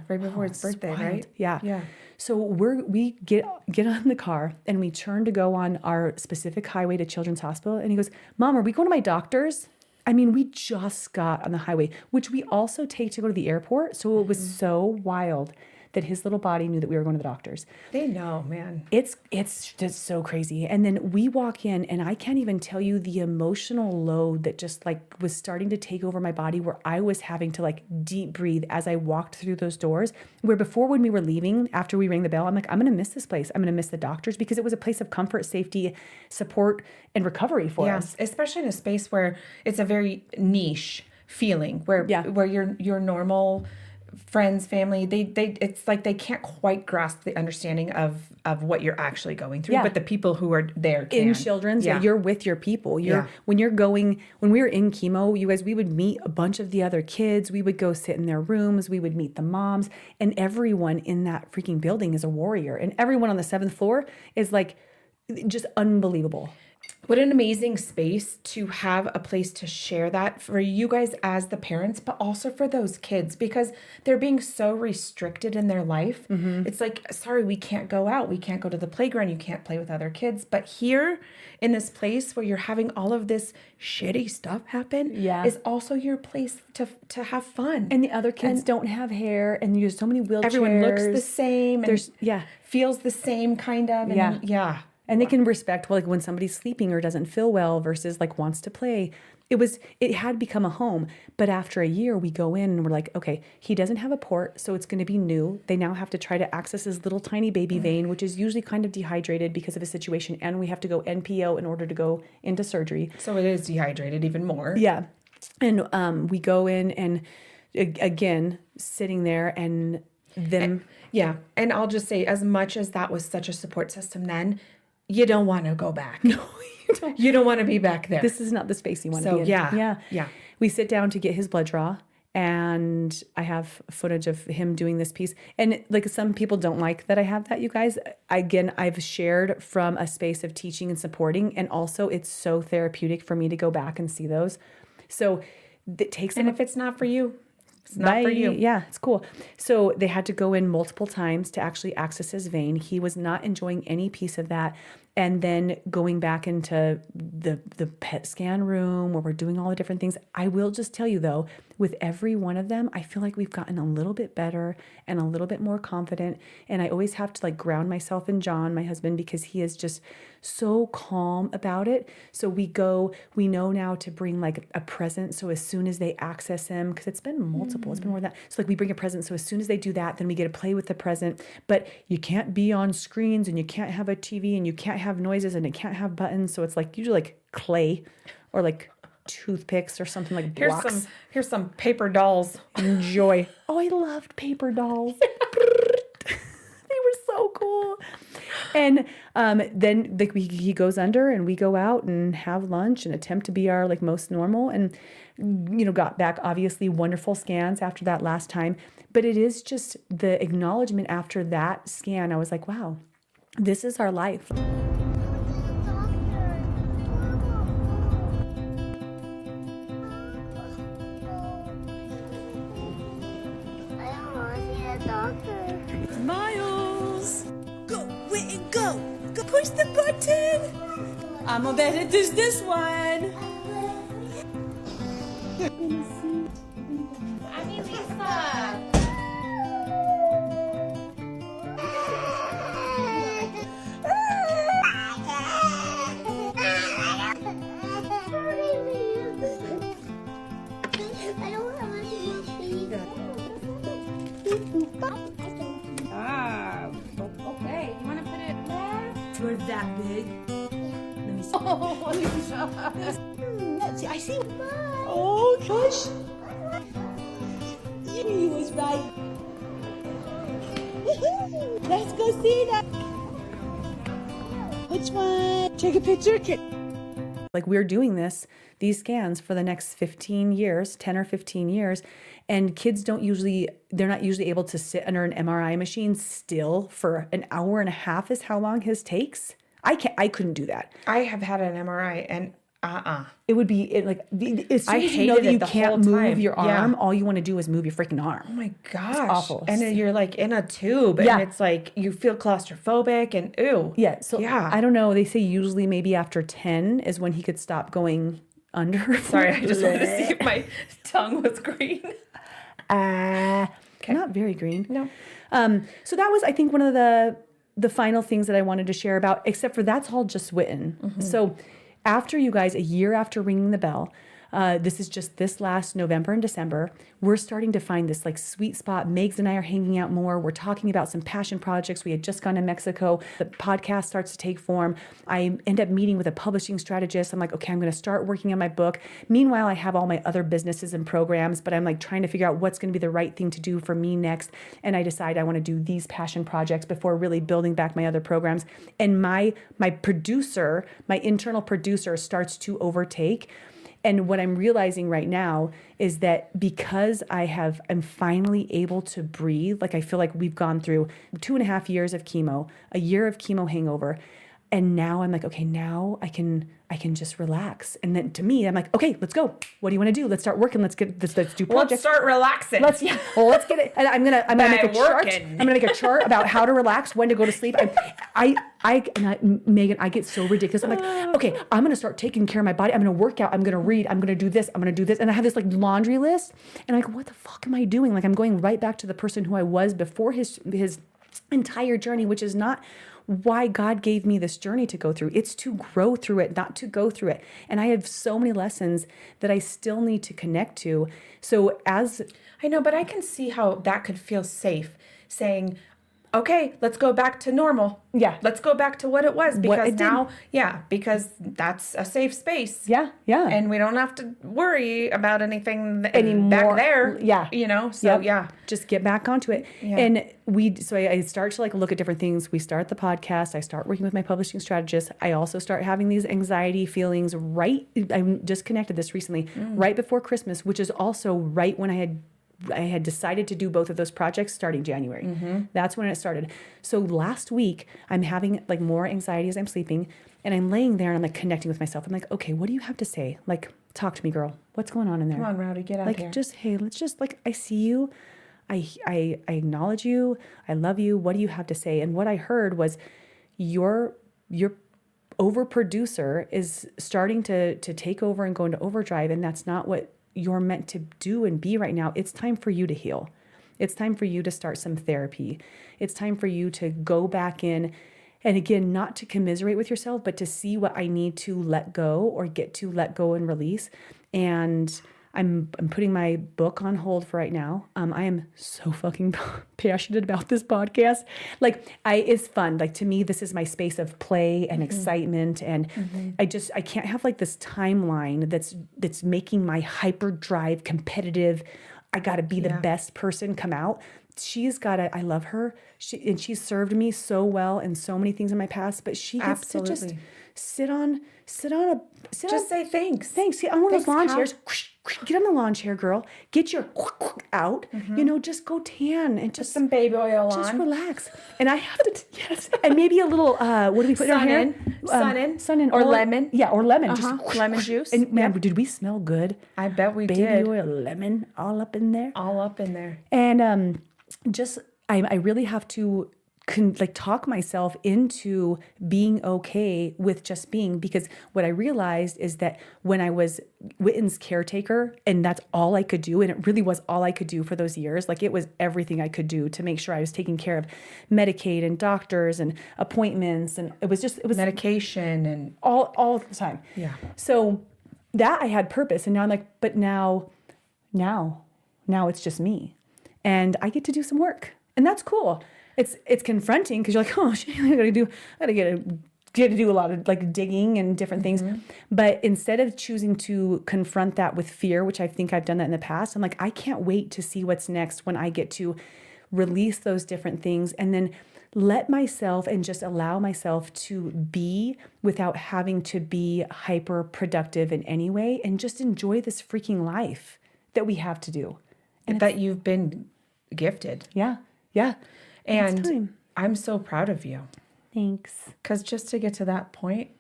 Right before his birthday,
wild.
right?
Yeah.
Yeah.
So we get on the car and we turn to go on our specific highway to Children's Hospital, and he goes, Mom, are we going to my doctor's? I mean, we just got on the highway, which we also take to go to the airport. So it was so wild that his little body knew that we were going to the doctors.
They know, man.
It's just so crazy. And then we walk in and I can't even tell you the emotional load that just like was starting to take over my body, where I was having to like deep breathe as I walked through those doors, where before when we were leaving, after we rang the bell, I'm like, I'm going to miss this place. I'm going to miss the doctors, because it was a place of comfort, safety, support, and recovery for us.
Especially in a space where it's a very niche feeling, where your normal friends, family, they it's like they can't quite grasp the understanding of what you're actually going through, but the people who are there can.
In children's, you're with your people. When we were in chemo, you guys, we would meet a bunch of the other kids. We would go sit in their rooms. We would meet the moms, and everyone in that freaking building is a warrior, and everyone on the 7th floor is like just unbelievable.
What an amazing space to have a place to share that for you guys as the parents, but also for those kids, because they're being so restricted in their life. It's like, sorry, we can't go out. We can't go to the playground. You can't play with other kids. But here in this place where you're having all of this shitty stuff happen is also your place to have fun.
And the other kids don't have hair, and there's so many wheelchairs.
Everyone looks the same. And feels the same kind of. And
And they can respect, well, like when somebody's sleeping or doesn't feel well versus like wants to play. It had become a home. But after a year, we go in and we're like, okay, he doesn't have a port, so it's going to be new. They now have to try to access his little tiny baby vein, which is usually kind of dehydrated because of his situation. And we have to go NPO in order to go into surgery.
So it is dehydrated even more.
Yeah. And we go in and again, sitting there and them.
And I'll just say, as much as that was such a support system then, you don't want to go back.
No, you don't.
You don't want to be back there.
This is not the space you want to be in.
Yeah.
We sit down to get his blood draw, and I have footage of him doing this piece. And like, some people don't like that I have that, you guys. Again, I've shared from a space of teaching and supporting, and also it's so therapeutic for me to go back and see those. So it takes.
And if it's not for you, it's not for you.
Yeah, it's cool. So they had to go in multiple times to actually access his vein. He was not enjoying any piece of that. And then going back into the PET scan room where we're doing all the different things. I will just tell you though, with every one of them, I feel like we've gotten a little bit better and a little bit more confident. And I always have to like ground myself in John, my husband, because he is just so calm about it. So we know now to bring like a present. So as soon as they access him, because it's been multiple, it's been more than that. So like we bring a present. So as soon as they do that, then we get to play with the present. But you can't be on screens, and you can't have a TV, and you can't have noises, and it can't have buttons. So it's like usually like clay or like toothpicks or something, like blocks.
Here's some paper dolls.
Enjoy. Oh, I loved paper dolls. They were so cool. And then like he goes under, and we go out and have lunch and attempt to be our like most normal, and got back obviously wonderful scans after that last time. But it is just the acknowledgement after that scan. I was like, wow, this is our life.
Miles! Go, Whitten, go! Go, push the button! I'm a bet it is this one!
I mean, Lisa. I don't have
Okay, you wanna put it there? You're that big. Let me see. Oh, Lisa. I see. Oh, gosh. He was right. Let's go see that. Which one? Take a picture.
Like, we're doing these scans for the next 15 years, 10 or 15 years. And kids they're not usually able to sit under an MRI machine still for an hour and a half is how long his takes. I couldn't do that.
I have had an MRI and
It would be as soon as you know that you can't move your arm, all you want to do is move your freaking arm.
Oh my gosh.
It's awful.
And then you're like in a tube and it's like you feel claustrophobic and ew.
Yeah. So I don't know. They say usually maybe after 10 is when he could stop going under.
Sorry, I just wanted to see if my tongue was green.
Okay. Not very green.
No.
So that was, I think, one of the final things that I wanted to share about, except for that's all just Whitten. So after you guys, a year after ringing the bell, this is just this last November and December, we're starting to find this like sweet spot. Megs and I are hanging out more. We're talking about some passion projects. We had just gone to Mexico. The podcast starts to take form. I end up meeting with a publishing strategist. I'm like, okay, I'm going to start working on my book. Meanwhile, I have all my other businesses and programs, but I'm like trying to figure out what's going to be the right thing to do for me next. And I decide I want to do these passion projects before really building back my other programs. And my producer, my internal producer starts to overtake. And what I'm realizing right now is that because I'm finally able to breathe, like I feel like we've gone through 2.5 years of chemo, a year of chemo hangover. And now I'm like, okay, now I can just relax. And then to me, I'm like, okay, let's go. What do you want to do? Let's start working. Let's do projects.
Let's start relaxing.
Let's get it. And I'm gonna make a chart. I'm gonna make a chart about how to relax, when to go to sleep. Megan, I get so ridiculous. I'm like, okay, I'm gonna start taking care of my body. I'm gonna work out. I'm gonna read. I'm gonna do this. I'm gonna do this. And I have this like laundry list. And I'm like, what the fuck am I doing? Like I'm going right back to the person who I was before his entire journey, which is not why God gave me this journey to go through. It's to grow through it, not to go through it. And I have so many lessons that I still need to connect to. So as
I know, but I can see how that could feel safe saying, okay, let's go back to normal.
Yeah.
Let's go back to what it was because because that's a safe space.
Yeah.
And we don't have to worry about anything
anymore
back there.
Yeah.
So
just get back onto it.
Yeah.
And I start to like look at different things. We start the podcast. I start working with my publishing strategist. I also start having these anxiety feelings I just connected this recently, right before Christmas, which is also right when I had decided to do both of those projects starting January. That's when it started. So last week, I'm having like more anxiety as I'm sleeping, and I'm laying there and I'm like connecting with myself. I'm like, okay, what do you have to say? Like, talk to me, girl. What's going on in there?
Come on, Rowdy, get out
like,
here.
Let's just like, I see you. I acknowledge you. I love you. What do you have to say? And what I heard was your overproducer is starting to take over and go into overdrive, and that's not what you're meant to do and be right now. It's time for you to heal. It's time for you to start some therapy. It's time for you to go back in and again, not to commiserate with yourself, but to see what I need to let go or get to let go and release. And I'm putting my book on hold for right now. I am so fucking passionate about this podcast. Like it's fun. Like to me, this is my space of play and excitement. And I can't have like this timeline that's making my hyperdrive competitive. I got to be the best person come out. I love her. She's served me so well in so many things in my past, but she gets to just sit on
say thanks.
Thanks. Get on one of those lawn chairs. Get on the lawn chair, girl. Get your out. Just go tan and just
some baby oil
just
on.
relax. And I have to and maybe a little what do we put in our hair? Sun in
or lemon.
Yeah, or lemon. Just
lemon juice.
And man, did we smell good?
I bet we
baby
did.
Baby oil, lemon, all up in there.
All up in there.
And I really have to talk myself into being okay with just being, because what I realized is that when I was Whitten's caretaker and that's all I could do, and it really was all I could do for those years, like it was everything I could do to make sure I was taking care of Medicaid and doctors and appointments, and it was
medication and
all the time.
Yeah.
So that I had purpose, and now I'm like, but now it's just me, and I get to do some work, and that's cool. It's confronting because you're like, oh shit, I gotta get to do a lot of like digging and different things. But instead of choosing to confront that with fear, which I think I've done that in the past, I'm like, I can't wait to see what's next when I get to release those different things and then let myself and just allow myself to be without having to be hyper productive in any way, and just enjoy this freaking life that we have to do.
And that you've been gifted.
Yeah.
And I'm so proud of you.
Thanks.
Because just to get to that point,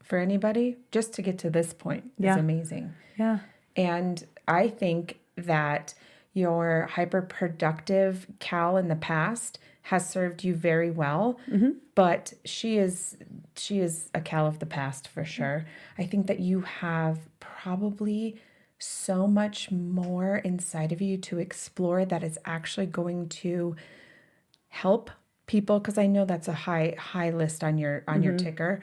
for anybody, just to get to this point is amazing.
Yeah.
And I think that your hyper-productive Cal in the past has served you very well, but she is a Cal of the past for sure. I think that you have probably so much more inside of you to explore that is actually going to help people, because I know that's a high list on your ticker,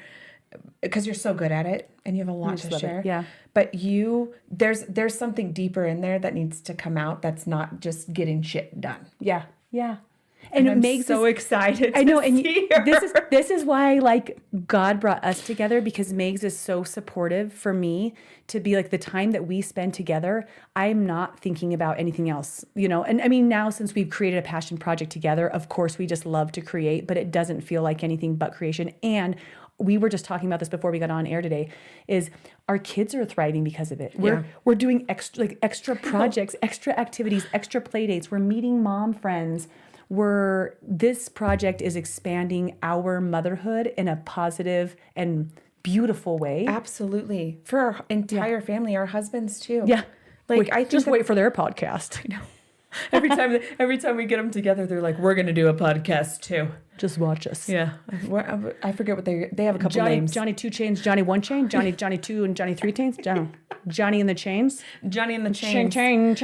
because you're so good at it and you have a lot to share.
Yeah.
But there's something deeper in there that needs to come out that's not just getting shit done.
Yeah. Yeah.
And
it
I'm
makes
so excited.
I know,
to
and
see her.
this is why like God brought us together, because Megs is so supportive for me to be like the time that we spend together. I'm not thinking about anything else, you know. And I mean, now since we've created a passion project together, of course we just love to create, but it doesn't feel like anything but creation. And we were just talking about this before we got on air today, is our kids are thriving because of it. We're doing extra projects, extra activities, extra play dates. We're meeting mom friends. This project is expanding our motherhood in a positive and beautiful way.
Absolutely. For our entire family, our husbands too.
Yeah.
Like I think
just wait for their podcast.
I know. Every time we get them together, they're like, "We're going to do a podcast too."
Just watch us.
Yeah. I forget what they have a couple names.
Johnny 2 Chains, Johnny 1 Chain, Johnny 2 and Johnny 3 Chains. Johnny and the Chains.
Johnny and the Chains.
Chain.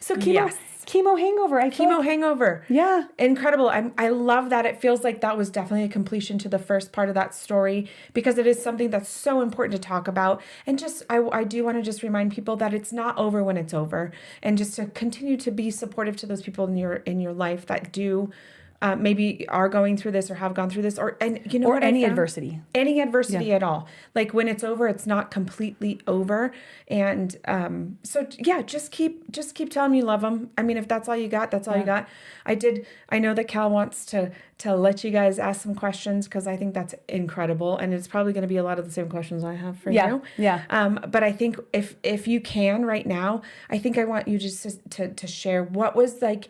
So Chemo Hangover.
Chemo Hangover.
Yeah.
Incredible. I love that. It feels like that was definitely a completion to the first part of that story, because it is something that's so important to talk about. And just, I do want to just remind people that it's not over when it's over, and just to continue to be supportive to those people in your life that do maybe are going through this or have gone through this, or
any adversity.
Any adversity at all. Like when it's over, it's not completely over. And so yeah, just keep telling me you love them. I mean, if that's all you got, that's all you got. I know that Cal wants to let you guys ask some questions, because I think that's incredible, and it's probably going to be a lot of the same questions I have for you.
Yeah.
But I think if you can right now, I think I want you just to share what was like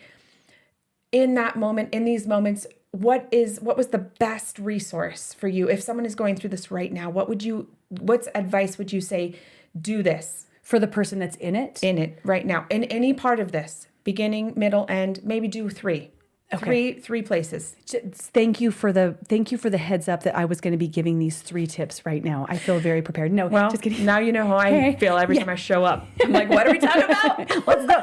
in that moment, in these moments, what was the best resource for you? If someone is going through this right now, what's advice would you say? Do this
For the person that's in it
right now, in any part of this, beginning, middle, end, maybe do 3.
Okay.
Three places.
Thank you for the heads up that I was going to be giving these 3 tips right now. I feel very prepared. No,
Well,
just kidding.
now you know how I feel every time I show up. I'm like, what are we talking about?
Let's go.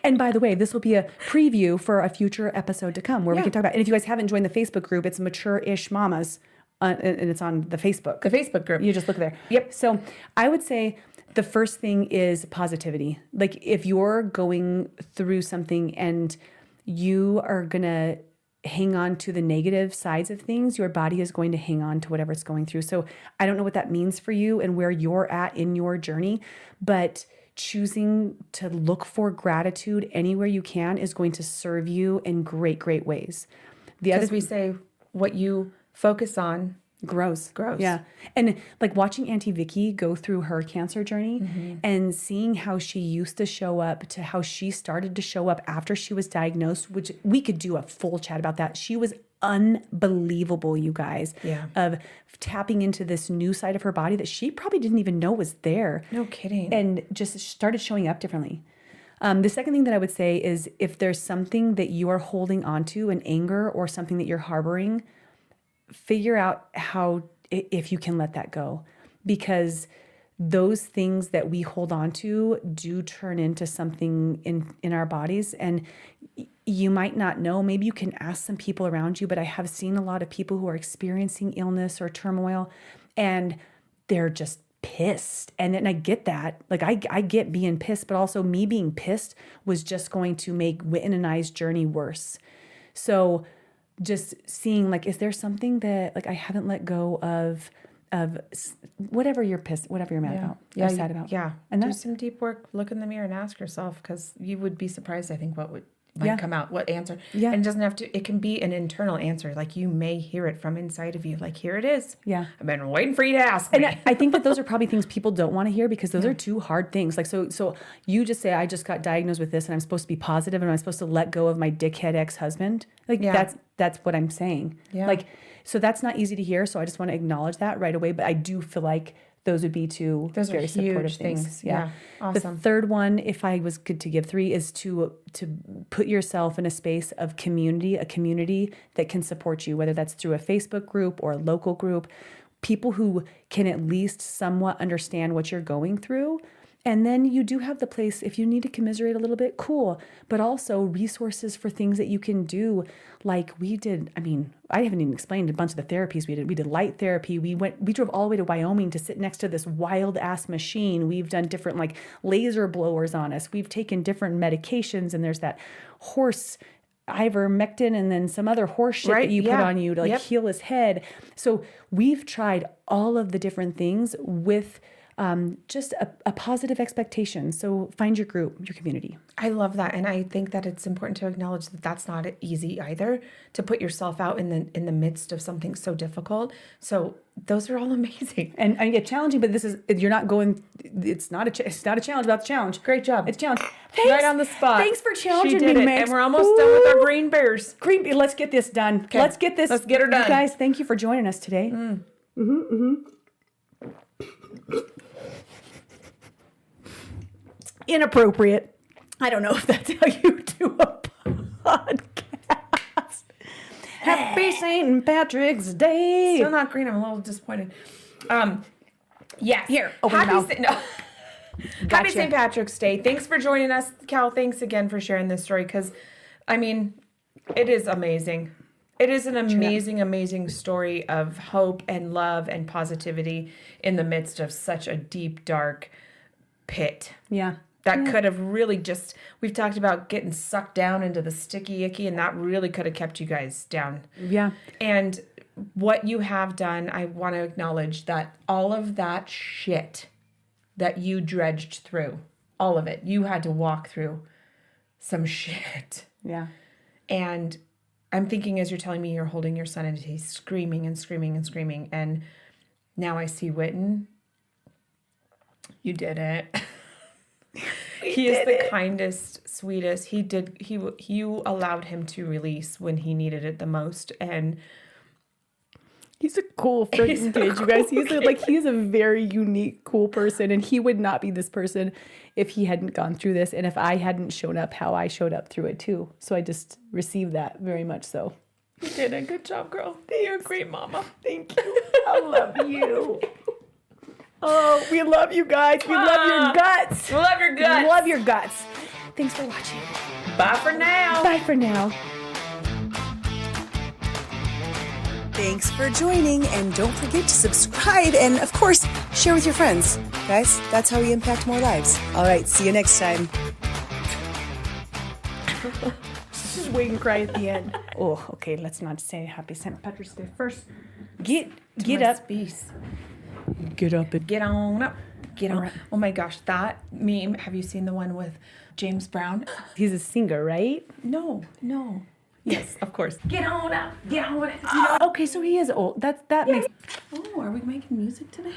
And by the way, this will be a preview for a future episode to come where we can talk about. And if you guys haven't joined the Facebook group, it's Mature-ish Mommas, and it's on the Facebook.
The Facebook group.
You just look there.
Yep.
So I would say the first thing is positivity. Like if you're going through something and you are going to hang on to the negative sides of things, your body is going to hang on to whatever it's going through. So I don't know what that means for you and where you're at in your journey, but choosing to look for gratitude anywhere you can is going to serve you in great, great ways.
Because we say what you focus on
grows.
Grows.
Yeah. And like watching Auntie Vicky go through her cancer journey and seeing how she used to show up to how she started to show up after she was diagnosed, which we could do a full chat about that. She was unbelievable, you guys, of tapping into this new side of her body that she probably didn't even know was there.
No kidding.
And just started showing up differently. The second thing that I would say is if there's something that you are holding onto, an anger or something that you're harboring, figure out if you can let that go, because those things that we hold on to do turn into something in our bodies. And you might not know, maybe you can ask some people around you, but I have seen a lot of people who are experiencing illness or turmoil and they're just pissed. And then I get that, like I get being pissed, but also me being pissed was just going to make Whitten and I's journey worse. So just seeing like, is there something that like I haven't let go of whatever you're pissed, whatever you're mad about, or sad about.
Yeah.
And
do some deep work, look in the mirror and ask yourself, because you would be surprised, I think, what might come out, what answer.
Yeah.
And it doesn't have to, it can be an internal answer. Like you may hear it from inside of you. Like, here it is.
Yeah.
I've been waiting for you to ask
And
me.
I think that those are probably things people don't want to hear, because those are 2 hard things. Like, so you just say, I just got diagnosed with this and I'm supposed to be positive and I'm supposed to let go of my dickhead ex-husband. Like that's what I'm saying.
Yeah.
Like, so that's not easy to hear. So I just want to acknowledge that right away. But I do feel like those would be 2 very supportive things.
Yeah. Awesome.
The third one, if I was good to give 3, is to put yourself in a space of community, a community that can support you, whether that's through a Facebook group or a local group. people who can at least somewhat understand what you're going through. And then you do have the place, if you need to commiserate a little bit, cool. But also resources for things that you can do. Like we did, I mean, I haven't even explained a bunch of the therapies we did. We did light therapy. We drove all the way to Wyoming to sit next to this wild ass machine. We've done different like laser blowers on us. We've taken different medications, and there's that horse ivermectin and then some other horse shit that you put on you to like heal his head. So we've tried all of the different things with just a positive expectation. So find your group, your community.
I love that. And I think that it's important to acknowledge that that's not easy either, to put yourself out in the midst of something so difficult. So those are all amazing.
And yeah, challenging, but you're not going, it's not a challenge without the challenge.
Great job.
It's a challenge. Thanks.
Right on the spot.
Thanks for challenging
She did
me,
it.
Megs.
And we're almost done with our green bears.
Let's get this done.
Okay.
Let's get her done. You guys, thank you for joining us today. Inappropriate. I don't know if that's how you do a podcast. Happy Saint Patrick's Day.
Still not green. I'm a little disappointed. Yes.
Here, open your mouth.
Happy St. Patrick's Day. Thanks for joining us, Cal. Thanks again for sharing this story, because, I mean, it is amazing. It is an amazing, amazing story of hope and love and positivity in the midst of such a deep, dark pit.
Yeah.
That could have really just, we've talked about getting sucked down into the sticky icky, and that really could have kept you guys down.
Yeah.
And what you have done, I want to acknowledge that all of that shit that you dredged through, all of it, you had to walk through some shit.
Yeah.
And I'm thinking, as you're telling me, you're holding your son and he's screaming and screaming and screaming. And now I see Whitten. You did it. He is the kindest, sweetest. You allowed him to release when he needed it the most. And
he's a cool freaking kid, you guys. He's a very unique, cool person. And he would not be this person if he hadn't gone through this. And if I hadn't shown up how I showed up through it too. So I just received that very much so.
You did a good job, girl. You're a great mama.
Thank you. I love you. Oh, we love you guys. We love your guts.
We love your guts.
We love your guts. Thanks for watching.
Bye for now.
Bye for now.
Thanks for joining, and don't forget to subscribe and, of course, share with your friends. Guys, that's how we impact more lives. All right, see you next time.
Just wait and cry at the end. Oh, okay, let's not say Happy St. Patrick's Day first. Get up.
Peace.
Get up and
Get on up. Get on.
All right.
Oh my gosh, that meme. Have you seen the one with James Brown?
He's a singer, right?
No. Yes, of course.
Get on up. Get on it.
Okay, so he is old. That makes
Oh, are we making music today?